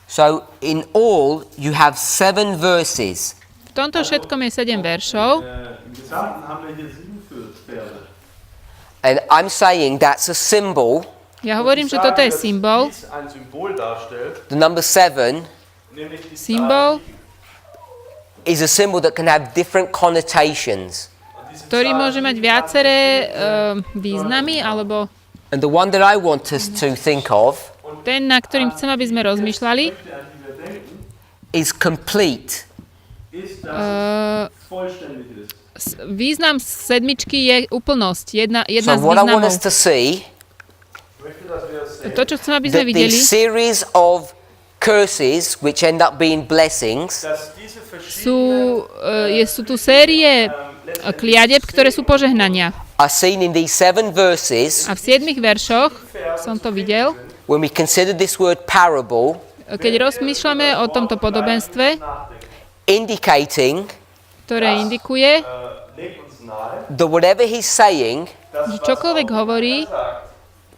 So in all you have 7 verses.
V tomto všetkom je 7 veršov.
Im Gesamten haben wir hier 7 Verse.
And I'm saying that's a symbol,
Ja hovorím, že toto je symbol.
Dies ein Symbol darstellt,
the number 7
nämlich die
Symbol,
is a symbol that can have different connotations.
ktorý môže mať viaceré významy, alebo
And the one that I want us to think of
ten, na ktorým chcem, aby sme rozmýšľali,
is complete.
ist, dass vollständig ist.
význam sedmičky je úplnosť, jedna
So
z
what I want
významov.
us to see,
Ich möchte, dass wir es sehen,
To, čo chcem, aby sme
that
videli,
these series of curses, which end up being blessings,
dass diese verschiedenen
sú tu série kliadeb, ktoré sú požehnania.
are seen in these 7 verses.
A v 7 veršoch som to videl,
When we consider this word parable,
keď rozmýšľame o tomto podobenstve,
indicating
ktoré indikuje,
legt uns nahe,
that whatever he's saying
že čokoľvek hovorí,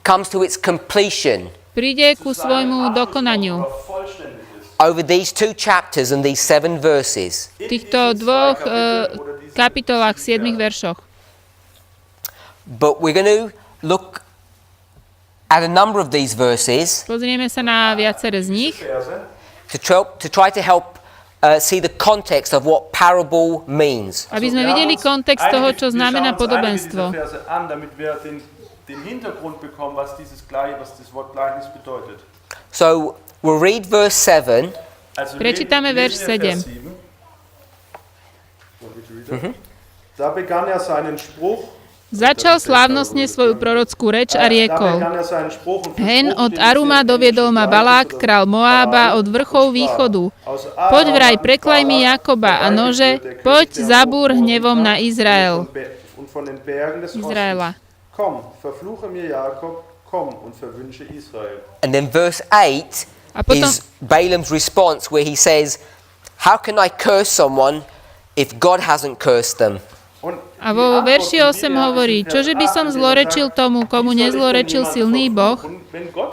comes to its completion
príde ku svojmu dokonaniu.
vollständig ist.
over these 2 chapters and these 7 verses.
V týchto dvoch kapitolách, 7 veršoch.
But we're going to look at a number of these verses
Pozrieme sa na viacere z nich,
to try to help see the context of what parable means.
aby sme videli kontext toho, čo znamená podobenstvo.
Verse an, damit wir den Hintergrund bekommen, was das Wort Gleichnis bedeutet.
So we'll read verse 7.
Also
Prečítame verš
lesen wir
7.
Vers 7. Da begann er seinen Spruch.
Začal slávnostne svoju prorockú reč a riekol: Hen od Aruma doviedol ma Balák, král Moába, od vrchov východu. Poď vraj, preklaj mi Jakoba a nože, poď zabúr hnevom na Izraela.
Komm, verfluche mir Jakob, komm und verwünsche Israel.
And then verse 8
A potom,
is Balaam's response where he says, how can I curse someone if God hasn't cursed them?
a vo verši 8 hovorí, čože by som zlorečil tomu, komu nezlorečil silný Boh,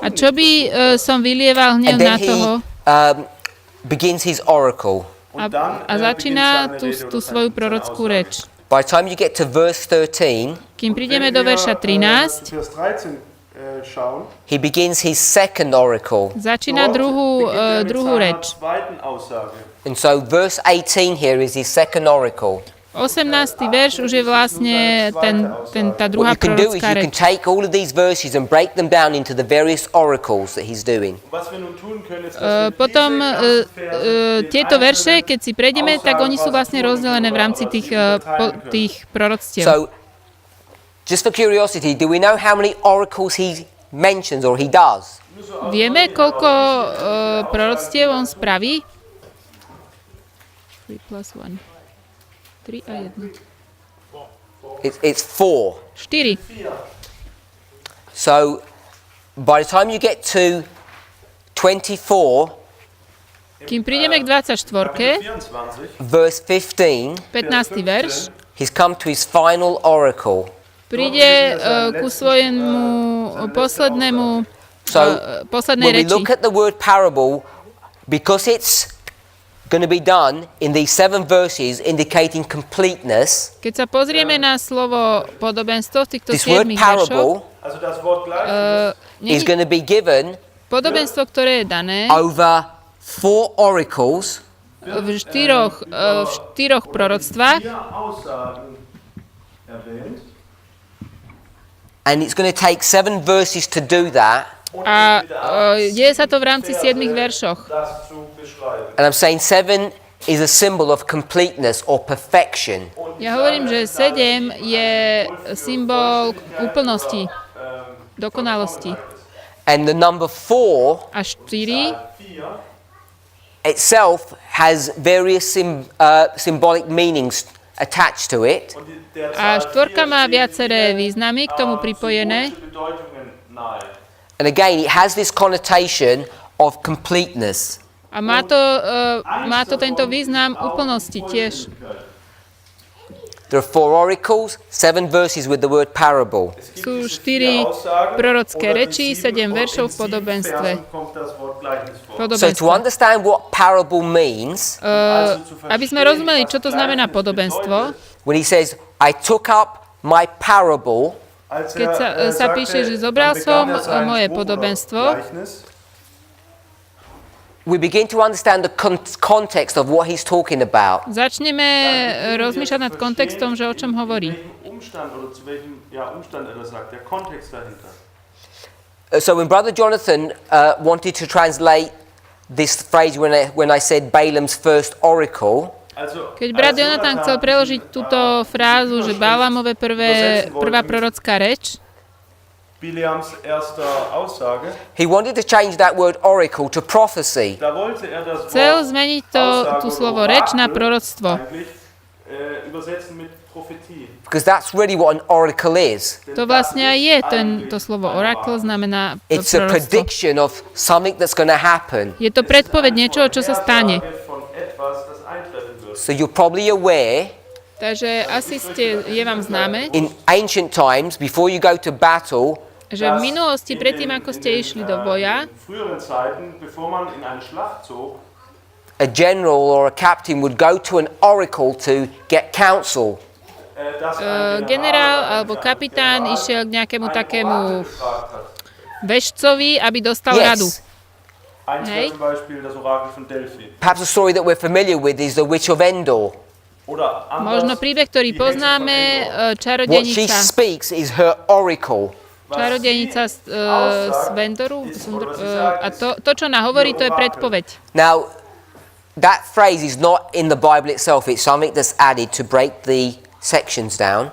a čo by som vylieval hnev
And
na
then he
toho.
begins his oracle.
A začína tú svoju prorockú reč.
By the time you get to verse 13,
Kým prídeme do verša 13,
he begins his second oracle.
začína druhú reč.
And so verse 18 here is his second oracle.
18. verš už je vlastne tá druhá
What you can do is
prorocká
you can
reč.
take all of these verses and break them down into the various oracles that he's doing.
Potom tieto verše, keď si prejdeme, tak oni sú vlastne rozdelené v rámci tých proroctiev.
So, just for curiosity, do we know how many oracles he mentions or he does?
Vieme, koľko proroctiev on spraví? 3 plus 1. 3 a 1.
It's 4.
4.
So, by the time you get to 24,
Kým prídeme k 24,
verse 15,
15. verš,
he's come to his final oracle.
príde ku svojemu poslednej
When we
reči.
look at the word parable, because it's going to be done in these 7 verses indicating completeness,
Keď sa pozrieme na slovo podobenstvo v týchto
this word
7 veršoch,
parable
Also das Wort Gleichnis
is going to be given
podobenstvo, ktoré je dané
over 4 oracles
v štyroch proroctvách,
4 Aussagen erwähnt.
and it's going to take 7 verses to do that.
a deje sa to v rámci 7 veršoch.
Das zu beschreiben.
And I'm saying 7 is a symbol of completeness or perfection.
Ja hovorím, že 7 je symbol úplnosti, dokonalosti.
And the number 4
A 4
itself has various symbolic meanings attached to it.
Und der
a
Zahl
4 má viaceré významy k tomu pripojené.
symbolische Bedeutungen nahe.
And again, it has this connotation of completeness.
A má to tento význam úplnosti tiež.
There are 4 oracles, 7 verses with the word parable.
Sú 4 prorocké reči, 7 veršov v podobenstve.
So to understand what parable means,
Aby sme rozumeli, čo to znamená podobenstvo,
when he says, I took up my parable,
keď sa píše, že zobral som moje podobenstvo,
we begin to understand the context of what he's talking about.
začneme rozmýšľať nad kontextom, že o čom hovorí.
Umstand oder zu welchem Umstand er das sagt, der Kontext dahinter.
So when Brother Jonathan wanted to translate this phrase when I said Balaam's first oracle,
Keď brat Jonathan chcel preložiť túto frázu, že Bileámove prvá prorocká reč,
Bileams erster Aussage,
he wanted to change that word oracle to prophecy.
da wollte er das
chcel
Wort
zmeniť
Aussage
tú
oder
slovo reč na
Orakel
proroctvo.
eigentlich übersetzen mit Prophetie.
Because that's really what an oracle is.
To vlastne aj je to slovo oracle, znamená
It's a
proroctvo.
prediction of something that's going to happen.
Je to predpoveď niečoho, čo sa stane.
Von etwas, das eintreffen wird.
So you're probably aware,
Takže asi je vám známe,
in ancient times, before you go to battle,
že v minulosti, predtým ako ste išli do boja,
In früheren Zeiten, bevor man in eine Schlacht zog,
a general or a captain would go to an oracle to get counsel.
dass
generál alebo kapitán išiel k nejakému takému vešcovi, aby dostal radu.
Yes.
Eins
Hey.
wäre zum Beispiel das Orakel von Delphi.
Perhaps a story that we're familiar with is the Witch of Endor.
Oder
Možno
anders,
príbeh, ktorý
die Hexe von
poznáme,
Endor.
What she
čarodejnica
speaks is her oracle.
z Vendoru. A to, čo ona hovorí, to je predpoveď.
Now, that phrase is not in the Bible itself. It's something that's added to break the sections down.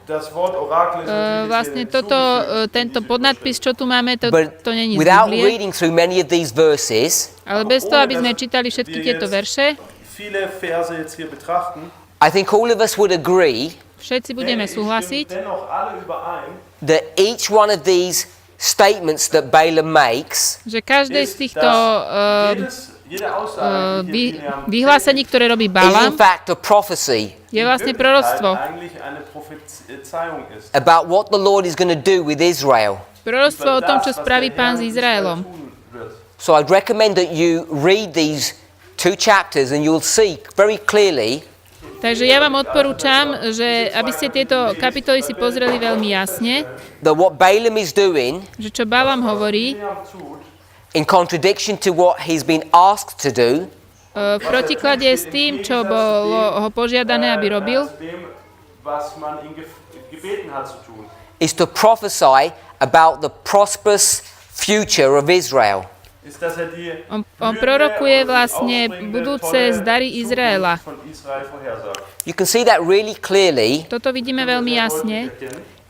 Das Wort Orakel ist natürlich
Vlastne
hinzugefügt.
tento podnadpis, čo tu máme, to není z
Without
Biblie.
reading through many of these verses,
Ale bez toho, aby sme čítali všetky tieto verše,
Viele Verse jetzt hier betrachten,
I think all of us would agree
všetci budeme súhlasiť,
dennoch alle überein,
that each one of these statements that Balaam makes
že každé z
ist,
týchto
jede Aussage, die hier Bileam
vyhlásení, ktoré robí
is in
Bileám,
fact a prophecy
je vlastne
Wirklichkeit
proroctvo.
eigentlich eine Prophezeiung ist.
about what the Lord is going to do with Israel.
Proroctvo o tom, čo spraví Pán s Izraelom.
So I'd recommend that you read these 2 chapters and you'll see very clearly
Takže ja vám odporúčam, že aby ste tieto kapitoly si pozreli veľmi jasne,
that what Balaam is doing,
že čo Bileám hovorí,
in contradiction to what he's been asked to do,
v protiklade s tým, čo bolo ho požiadané, aby robil,
Was man ihn gebeten hat zu tun.
is to prophesy about the prosperous future of Israel.
Ist, dass die
on prorokuje vlastne budúce zdary Izraela.
von Israel vorhersagt.
You can see that really clearly
Toto vidíme veľmi jasne.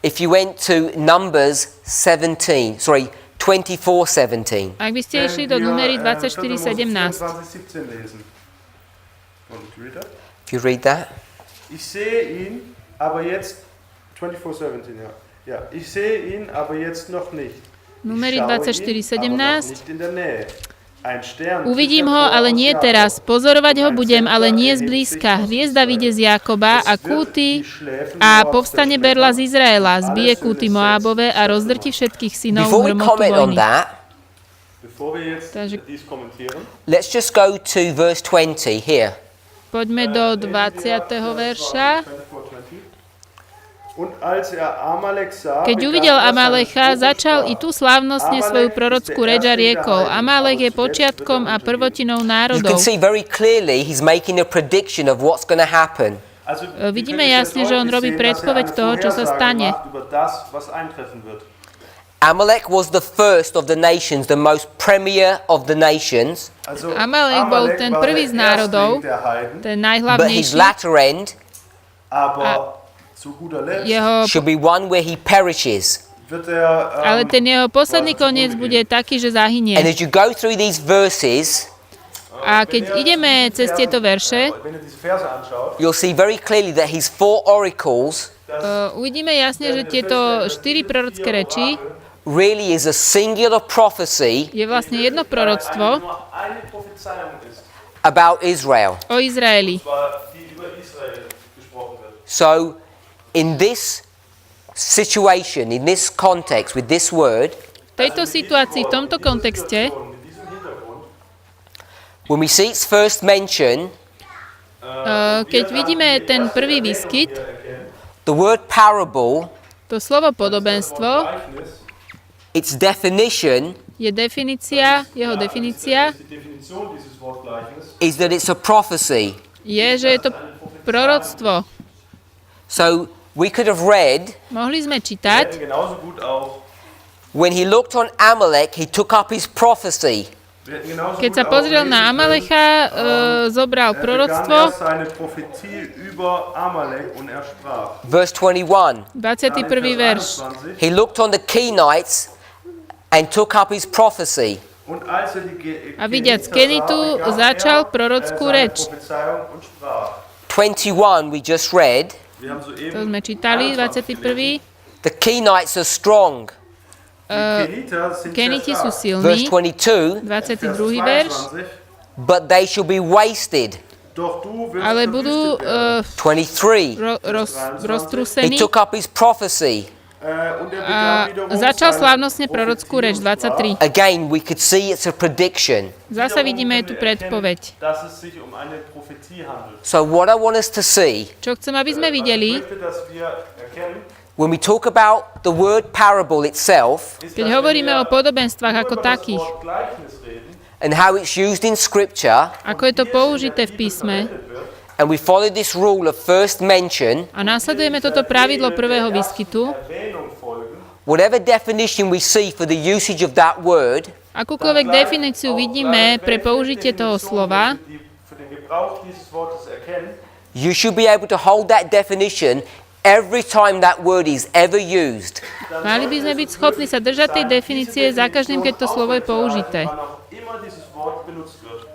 if you went to Numbers 24:17.
Ak by ste išli do numery 24:17.
If you read that.
Ich sehe ihn, aber jetzt 24:17, ja. Ja, ich sehe ihn, aber jetzt noch nicht.
Numery
Ich schaue ihn, aber noch
24:17.
nicht in der Nähe.
Uvidím ho, ale nie teraz. Pozorovať ho budem, ale nie zblízka. Hviezda vyjde z Jákoba a kúty a povstane berla z Izraela. Zbije kúty Moábove a rozdrti všetkých synov
Before we
hromotu
comment on
vojny.
that,
Bevor wir jetzt
Takže-
dies kommentieren,
let's just go to verse 20 here.
Poďme do 20. verša.
24:20. Und als Amalek sah,
Keď uvidel Amalecha, začal i tu slávnostne svoju prorockú reč a riekol: Amalek je počiatkom a prvotinou
You
národov.
can see very clearly he's making a prediction of what's going to happen.
also,
Vidíme jasne, že on robí predpoveď toho, čo sa stane.
Über das, was eintreffen wird.
Amalek was the first of the nations, the most premier of the nations,
Also,
Amalek bol ten
war
prvý
der
z národov,
Erstling der Heiden,
ten
but his
najhlavnejší.
latter end
aber zu guter Letzt
Jeho,
should be one where he perishes.
wird er,
ale ten jeho posledný koniec bude taký, že
And
zahynie.
as you go through these verses,
A keď ideme cez tieto verše,
wenn ihr diese Verse anschaut,
you'll see very clearly that his four oracles
uvidíme jasne, že tieto 4 prorocké reči
really is a singular prophecy
je vlastne jedno proroctvo
nur eine Prophezeiung ist,
about Israel.
o Izraeli.
zwar die über Israel gesprochen wird.
So, in this situation, in this context, with this word,
V tejto situácii, v tomto kontexte,
Und mit diesem Hintergrund,
when we see its first mention,
keď vidíme ten prvý výskyt,
the word parable,
to slovo podobenstvo,
Gleichnis,
its definition
je definícia, jeho definícia
die Definition dieses Wortgleichnis,
is that it's a prophecy.
je, že je to proroctvo.
So, we could have read,
Mohli sme
hätten
čítať,
genauso gut auch,
when he looked on Amalek, he took up his prophecy.
wir hätten genauso
keď
gut
sa
auch
pozrel
lesen
na
können,
Amalecha, zobral
begann
proroctvo,
er seine Prophetie über Amalek und er sprach.
Verse 21,
21. verš.
he looked on the Kenites and took up his prophecy.
Und als er die
A vidiac Kenitu, začal prorockú reč.
Prophezeiung und sprach.
21, we just read,
Wir haben soeben
To sme čítali, 21.
the Kenites are strong.
Keniter sind
Keniti sú
sehr
Verse
silní,
22,
22. verš,
22.
but they shall be wasted.
Doch du wirst
ale budú
verwüstet werden.
23, he
roztrúsení.
took up his prophecy.
Und er
A
begann wiederum
začal
seine
slávnostne prorockú
Prophetie
reč,
und sprach,
23.
Again, we could see it's a prediction.
Zasa vidíme tu
Wiederum können wir erkennen,
predpoveď.
dass es sich um eine Prophetie handelt.
So what I want us to see,
Čo chcem, aby sme
Ich
videli,
möchte, dass wir erkennen,
when we talk about the word parable itself
ist,
keď
dass
hovoríme
wenn
o
wir
podobenstvách
über
ako
das
takých,
Wort Gleichnis reden,
and how it's used in scripture,
ako je to použité v písme,
and we follow this rule of first mention,
a následujeme toto pravidlo prvého výskytu,
Erwähnung folgen,
whatever definition we see for the usage of that word,
akúkoľvek definíciu vidíme pre použitie toho slova,
die für den Gebrauch dieses Wortes erkennen,
you should be able to hold that definition every time that word is ever used.
mali by sme byť schopní sa držať tej definície za každým, keď to slovo je použité.
wann auch immer dieses Wort benutzt wird.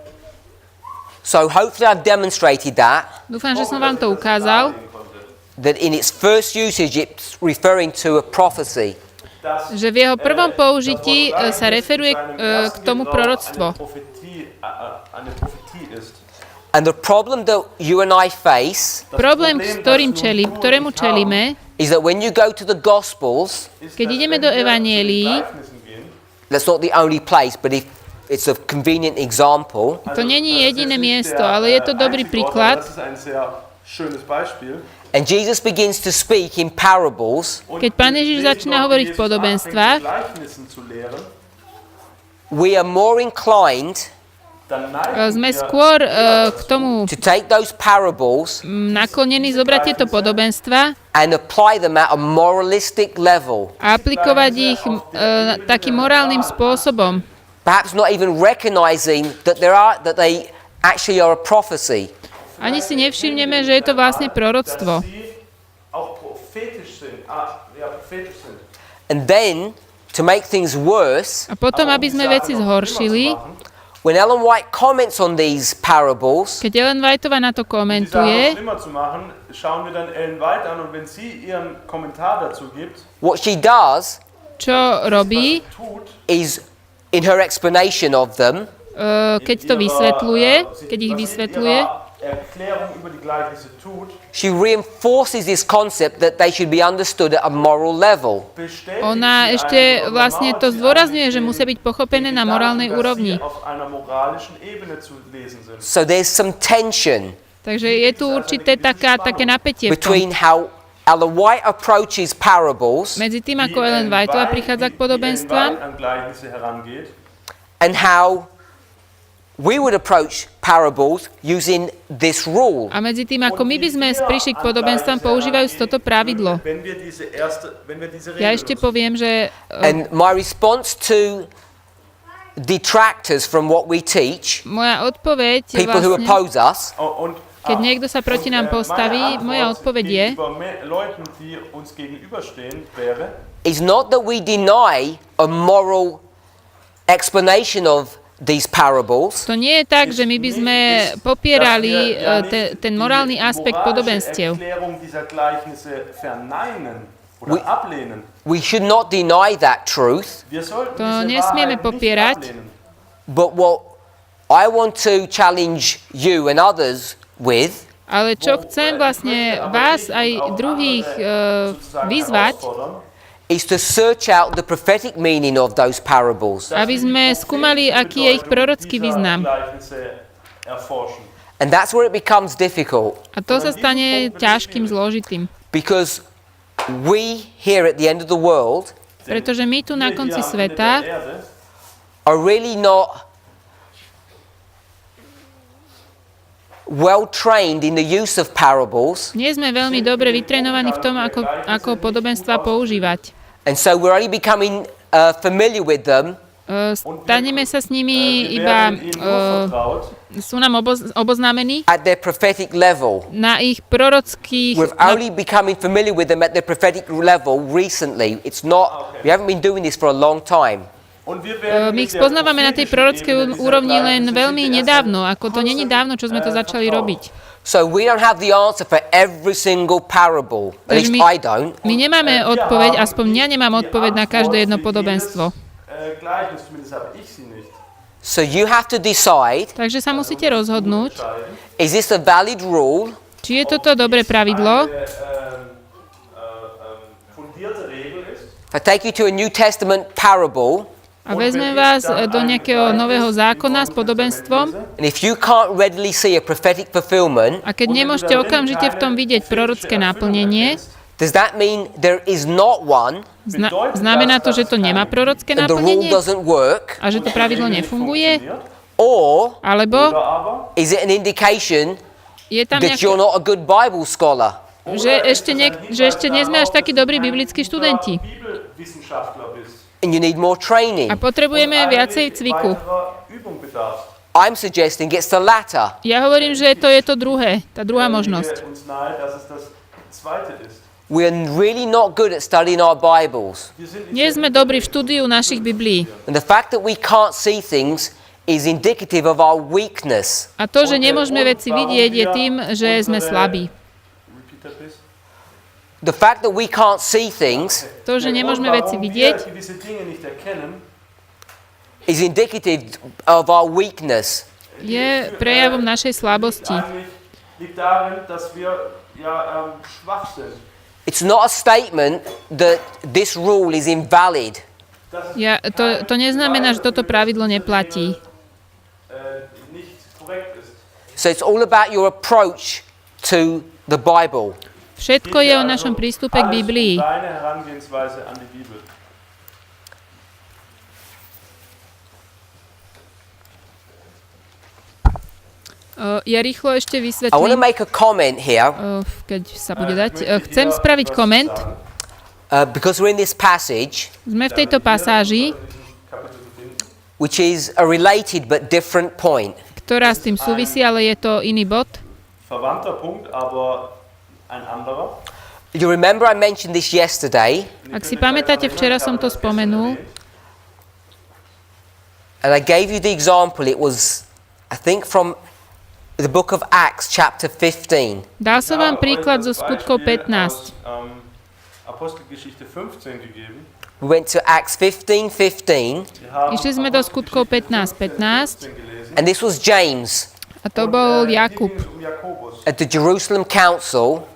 So hopefully I've demonstrated that,
Dúfam, že som vám to ukázal,
that in its first usage it's referring to a prophecy.
že v jeho prvom použití sa referuje k tomu proroctvo.
Eine Prophetie ist.
And the problem that you and I face
Problém, s ktorým ktorému čelíme,
is that when you go to the Gospels,
keď ideme do evanielií,
that's not the only place, but if it's a convenient example,
to není jediné miesto, ale je to dobrý príklad.
Das ist ein sehr schönes Beispiel.
and Jesus begins to speak in parables,
Keď Pán Ježiš začína hovoriť v podobenstvách,
Gleichnissen zu lehren,
we are more inclined
dann neigen
sme
wir
skôr k tomu
to take those parables
naklonení zobrať tieto podobenstva
and apply them at a moralistic level,
a aplikovať ich takým morálnym spôsobom.
perhaps not even recognizing that they actually are a prophecy.
Ani si nevšimneme, že je to vlastne proroctvo.
sie auch prophetisch sind. Ja, prophetisch sind.
And then, to make things worse,
A potom, aby sme veci zhoršili,
when Ellen White comments on these parables,
keď Ellen Whiteová na to
Um die Sache
komentuje,
noch schlimmer zu machen, schauen wir dann Ellen White an und wenn sie ihren Kommentar dazu gibt,
what she does
čo robí,
tut,
is, in her explanation of them,
keď to vysvetľuje, keď ich vysvetľuje,
she reinforces this concept that they should be understood at a moral level.
ona ešte vlastne to zdôrazňuje, že musia byť pochopené na morálnej úrovni.
So there's some tension
Takže je tu určité také napätie v tom.
between how Ellen White approaches parables
Medzi tým, ako Ellen Whiteová prichádza k podobenstvám
and how we would approach parables using this rule.
a medzi tým, ako my by sme prišli k podobenstvám, používajúc toto pravidlo. Ja ešte poviem, že
And my response to detractors from what we teach,
moja odpoveď je
people who
vlastne,
oppose us,
keď niekto sa proti nám postaví, moja odpoveď je,
is not that we deny a moral explanation of these parables,
to nie je tak, že my by sme popierali ten morálny aspekt podobenstiev.
we should not deny that truth,
To nesmieme popierať,
but what I want to challenge you and others with
ale čo chcem vlastne vás aj druhých vyzvať,
is to search out the prophetic meaning of those parables.
aby sme skúmali, aký je ich prorocký význam.
And that's where it becomes difficult,
A to sa stane ťažkým, zložitým.
because we here at the end of the world
Pretože my tu na konci sveta
are really not well trained in the use of parables,
nie sme veľmi dobre vytrenovaní v tom, ako podobenstva používať.
and so we're only becoming familiar with them
Staneme sa s nimi iba, sú nám oboznámení
at their prophetic level.
na ich prorockých,
We're only becoming familiar with them at their prophetic level recently. It's not, we haven't been doing this for a long time.
my ich spoznávame na tej prorockej úrovni len veľmi nedávno, ako to není dávno, čo sme to začali robiť.
So we don't have the answer for every single parable. At least I don't.
My nemáme odpoveď, aspoň ja nemám odpoveď na každé jedno podobenstvo.
So you have to decide,
Takže sa musíte rozhodnúť,
is this a valid rule,
či je toto dobré pravidlo.
if I take you to a New Testament parable,
A vezmem vás do nejakého nového zákona s podobenstvom
and if you can't readily see a prophetic fulfillment,
a keď nemôžete okamžite v tom vidieť prorocké naplnenie,
does that mean there is not one
znamená to, že to nemá prorocké
and the rule
naplnenie
doesn't work,
a že to pravidlo nefunguje?
or
Alebo
is it an indication
je tam
that you're
nejaké,
not a good Bible scholar?
že ešte nie sme až takí dobrí biblickí študenti
And you need more training.
a potrebujeme viacej cviku.
I'm suggesting it's the latter.
Ja hovorím, že to je to druhé, tá druhá možnosť.
We're really not good at studying our Bibles.
Nie sme dobrí v štúdiu našich Biblií.
And the fact that we can't see things is indicative of our weakness.
A to, že nemôžeme veci vidieť, je tým, že sme slabí.
The fact that we can't see things
To, že nemôžeme veci vidieť,
is indicative of our weakness.
je prejavom našej slabosti.
It's not a statement that this rule is invalid.
To neznamená, že toto pravidlo neplatí.
So it's all about your approach to the Bible.
Všetko je o našom prístupe k Biblii. Ja rýchlo ešte
I want to
vysvetlím,
make a comment here
keď sa bude dať. Chcem spraviť koment.
because we're in this passage,
Sme v tejto pasáži,
which is a related but different point.
ktorá s tým súvisí, ale je to iný bod.
Verwandter Punkt, aber ein anderer.
You remember I mentioned this yesterday,
Ak si pamätáte, včera som to spomenul
and I gave you the example. It was, I think, from the book of Acts, chapter 15.
Dal som vám príklad zo skutkov 15.
Apostelgeschichte 15 gegeben.
We went to Acts 15:15,
Išli sme do skutkov 15:15
and this was James
a to bol Jakub.
at the Jerusalem Council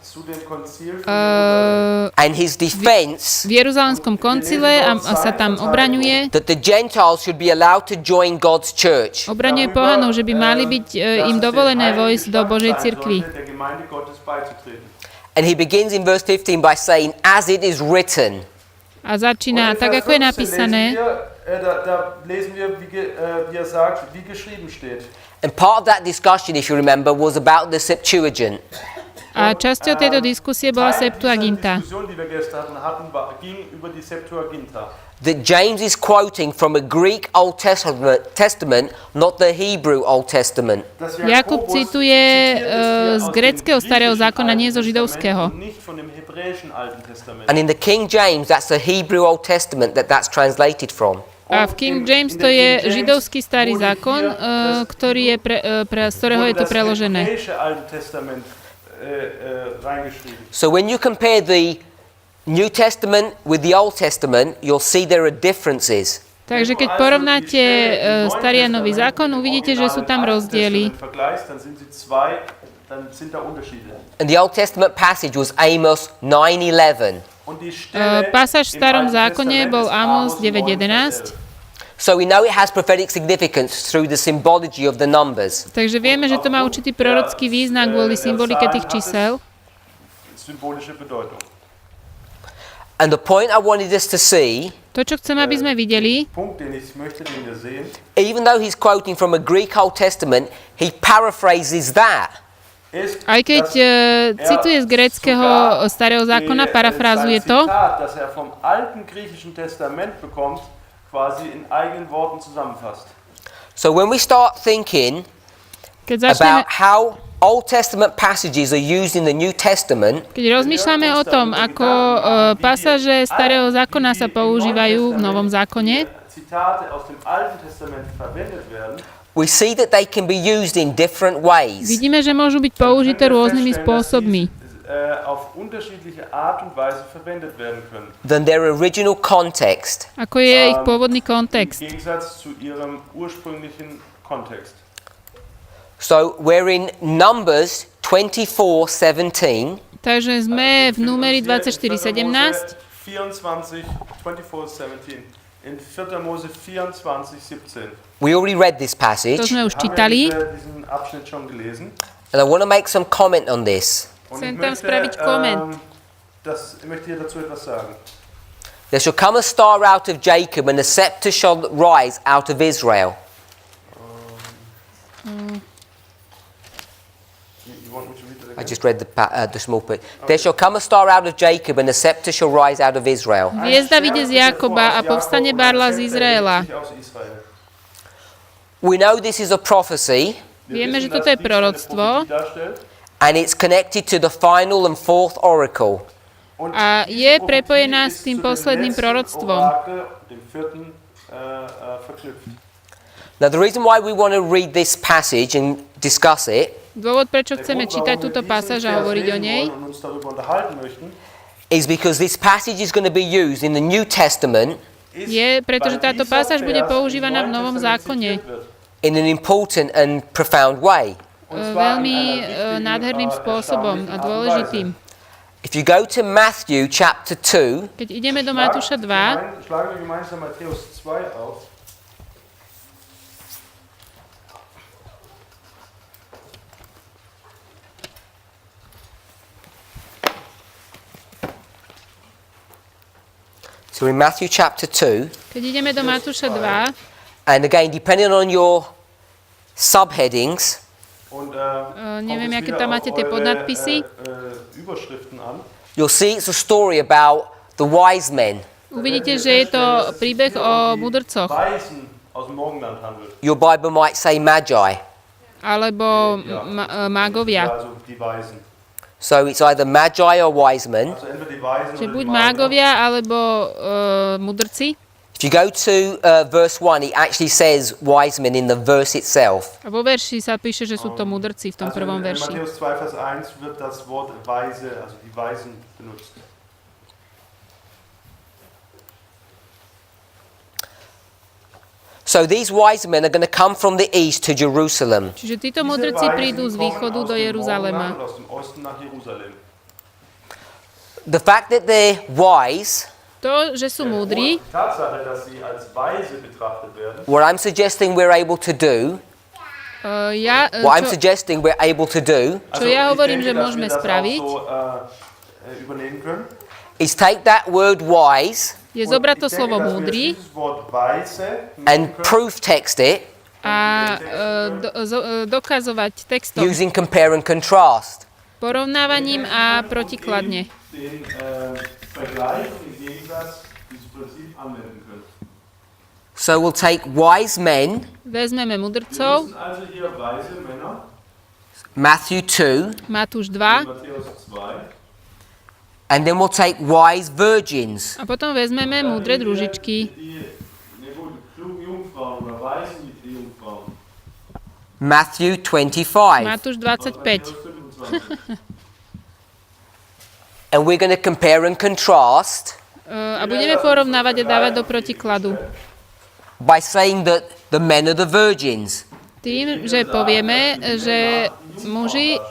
and his defense
V Jeruzalemskom koncile a sa tam obraňuje.
that the Gentiles should be allowed to join God's church.
Obraňuje pohanov, že by mali byť im dovolené vojsť do Božej cirkvi.
And he begins in verse 15 by saying, as it is written.
A začína tak, ako je napísané.
Da lesen wir, wie er sagt, wie geschrieben steht.
And part of that discussion, if you remember, was about the Septuagint.
A časťou tejto diskusie bola Septuaginta.
That James is quoting from a Greek Old Testament, not the Hebrew Old Testament.
Jakub cituje z gréckeho starého zákona, nie zo židovského.
And in the King James, that's the Hebrew Old Testament that's translated from.
A v King James to je židovský starý zákon, ktorý je z ktorého je to preložené.
So when you compare the New Testament with the Old Testament, you'll see there are differences.
Takže keď porovnáte starý a nový zákon, uvidíte, že sú tam rozdiely.
And the Old Testament passage was Amos 9:11.
Pasáž v starom zákone bol Amos 9:11.
So we know it has prophetic significance through the symbology of the numbers.
Takže vieme, že to má určitý prorocký význam kvôli symbolike tých čísel.
And the point I wanted us to see,
to, čo chcem, aby sme videli,
even though he's quoting from a Greek Old Testament, he paraphrases that.
Aj keď cituje z gréckeho starého zákona, parafrázuje to,
so when we start thinking about how Old Testament passages are used in the New Testament,
keď rozmýšľame o tom, ako pasáže starého zákona sa používajú v Novom zákone,
we see that they can be used in different ways.
Vidíme, že môžu byť použité rôznymi spôsobmi.
Than their original context.
Ako je ich pôvodný kontext.
So we're in Numbers 24:17.
Takže sme v númeri 24:17.
In 4. Mose 24:17.
We already read this passage.
To sme už čítali.
And I want to make some comment on this.
Chcem tam spraviť koment.
There shall come a star out of Jacob, and a scepter shall rise out of Israel. I just read the small bit. There shall come a star out of Jacob, and a scepter shall rise out of Israel.
Hviezda vyjde z Jakoba a povstane barla z Izraela.
We know this is a prophecy.
Vieme, že toto je proroctvo.
And it's connected to the final and fourth oracle.
A je prepojená s tým posledným proroctvom.
Now the reason why we want to read this passage and discuss it
Dôvod, prečo chceme čítať túto pasáž a hovoriť o nej,
is because this passage is going to be used in the New Testament
je, pretože táto pasáž bude používaná v Novom zákone
in an important and profound way.
Veľmi nádherným spôsobom a dôležitým.
If you go to Matthew chapter 2,
keď ideme do Matúša 2,
so in Matthew chapter 2,
keď ideme do Matúša 2,
and again, depending on your subheadings,
neviem, aké tam máte tie podnadpisy,
you'll see it's a story about the wise men.
Uvidíte, že je to príbeh o mudrcoch.
Your Bible might say magi.
Alebo mágovia.
So it's either magi or wise men.
Čiže buď mágovia, alebo mudrci.
If you go to verse 1, it actually says wise men in the verse itself.
A vo verši sa píše, že sú to mudrci v tom prvom verši.
Matthäus 2, Vers 1 wird das Wort weise, also die Weisen benutzt.
So these wise men are going to come from the east to Jerusalem.
Čiže títo mudrci prídu z východu do Jeruzalema.
The fact that they're wise,
To, že sú múdri,
what I'm suggesting we're able to do,
čo ja hovorím, že môžeme spraviť,
is take that word wise
je zobrať to slovo múdry
and proof text it
a dokazovať textom,
using compare and contrast.
porovnávaním a protikladne.
So we'll take wise men,
Vezmeme mudrcov,
Matthew 2,
Matúš 2,
and then we'll take wise virgins,
a potom vezmeme múdre družičky.
Matthew 25.
Matúš 25.
And we're going to compare and contrast
A budeme porovnávať a dávať do protikladu.
by saying that the men are the virgins.
Tým, že povieme, že muži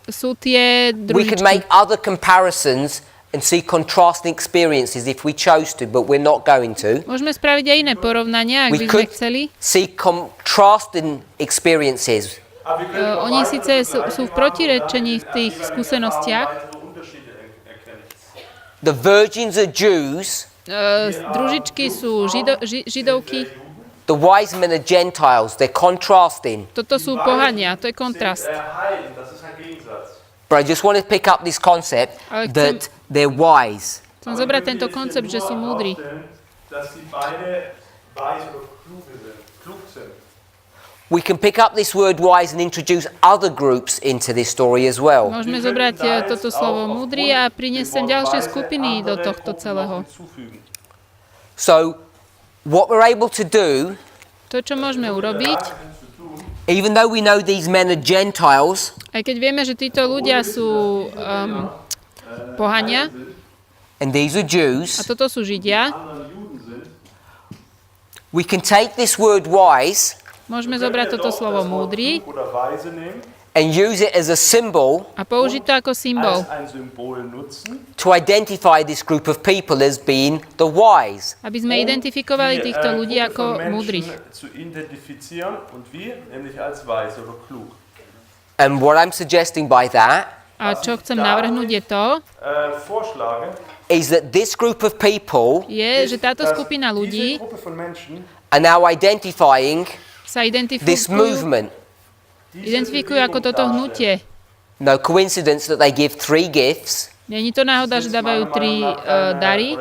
sú tie
We could make
družičky.
other comparisons and see contrasting experiences if we chose to, but we're not going to.
Môžeme spraviť aj iné porovnania, ak
We
by sme
could
chceli.
see contrasting experiences.
Oni síce sú v protirečení v tých skúsenostiach.
The virgins are Jews,
Družičky sú židovky,
the wise men are Gentiles. They're contrasting.
toto sú pohania, to je kontrast.
But I just want to pick up this concept
Ale
that they're wise.
Chcem zobrať tento koncept, že sú múdri.
We can pick up this word wise and introduce other groups into this story as well.
Môžeme zobrať toto slovo múdry a priniesť sem ďalšie skupiny do tohto celého.
So, what we're able to do,
To, čo môžeme urobiť,
even though we know these men are Gentiles,
aj keď vieme, že títo ľudia sú pohania
and these are
a
Jews,
toto sú Židia,
we can take this word wise
môžeme zobrať toto slovo múdry
and use it as a symbol
a použiť to ako symbol,
to identify this group of people as being the wise.
aby sme identifikovali týchto ľudí ako múdrych.
And what I'm suggesting by that
A čo chcem navrhnúť je to,
is that this group of people
že táto skupina ľudí
are now identifying
sa
this movement.
identifikujú ako toto hnutie.
No coincidence that they give 3 gifts.
Není to náhoda, že dávajú 3 dary.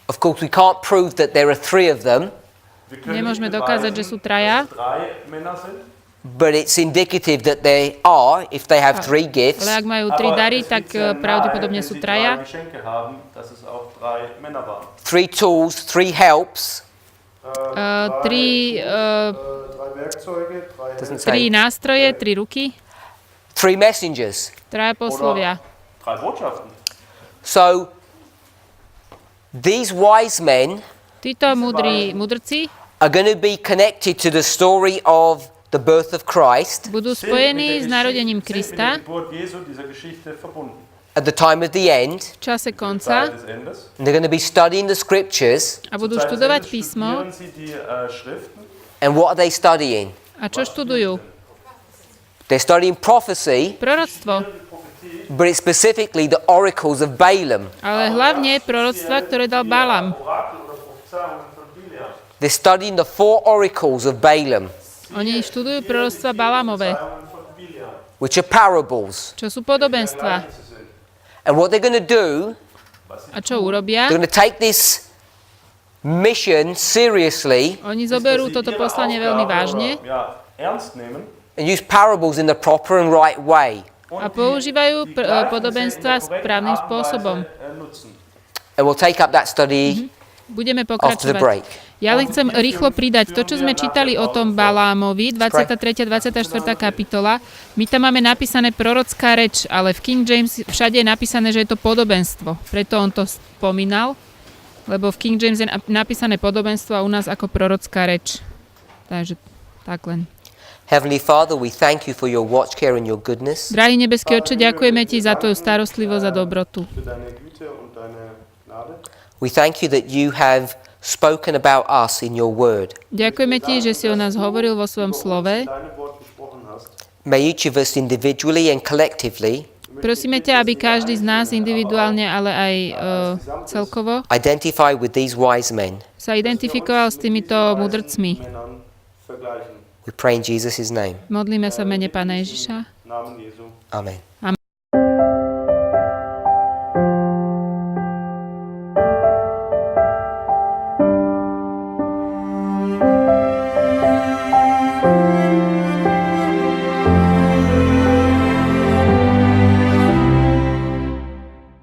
Of course, we can't prove that there are 3 of them,
Nemôžeme dokázať, že sú traja,
but it's indicative that they are, if they have 3 gifts.
ale ak majú 3 dary, tak pravdepodobne sú traja.
3 tools, 3 helps.
3
Doesn't say.
nástroje, 3 ruky,
3 messengers.
traja poslovia.
So, these wise men
Títo mudrci
are going to be connected to the story of the birth of Christ
budú spojení s narodením Krista
at the time of the end.
v čase konca
And they're going to be studying the scriptures.
a budú študovať písmo.
And what are they studying?
A čo študujú?
They're studying prophecy,
Proroctvo,
but it's specifically the oracles of Balaam.
ale hlavne proroctva, ktoré dal Bileám.
They're studying the 4 oracles of Balaam,
Oni študujú proroctva Balámové,
which are parables.
čo sú podobenstva.
And what they're going to do,
A čo urobia?
they're going to take this mission seriously
Oni zoberú toto poslanie veľmi vážne
and use parables in the proper and right way.
a používajú podobenstva správnym spôsobom.
And we'll take up that study
Budeme
after the
pokračovať.
break.
Ja len chcem rýchlo pridať to, čo sme čítali o tom Balámovi, 23. 24. kapitola. My tam máme napísané prorocká reč, ale v King James všade je napísané, že je to podobenstvo. Preto on to spomínal. Lebo v King James je napísané podobenstvo a u nás ako prorocká reč. Takže tak len.
Heavenly Father, we thank you for your watch care and your goodness.
Drahý nebeský Otče, ďakujeme Ti za Tvoju starostlivosť a dobrotu.
We thank you that you have spoken about us in your word.
Ďakujeme Ti, že si o nás hovoril vo svojom slove.
May each of us individually and collectively
Prosíme ťa, aby každý z nás individuálne, ale aj celkovo
identify with these wise men.
sa identifikoval s týmito mudrcmi.
We pray in Jesus' name.
Modlíme sa v mene Pána Ježiša.
Amen.
Amen.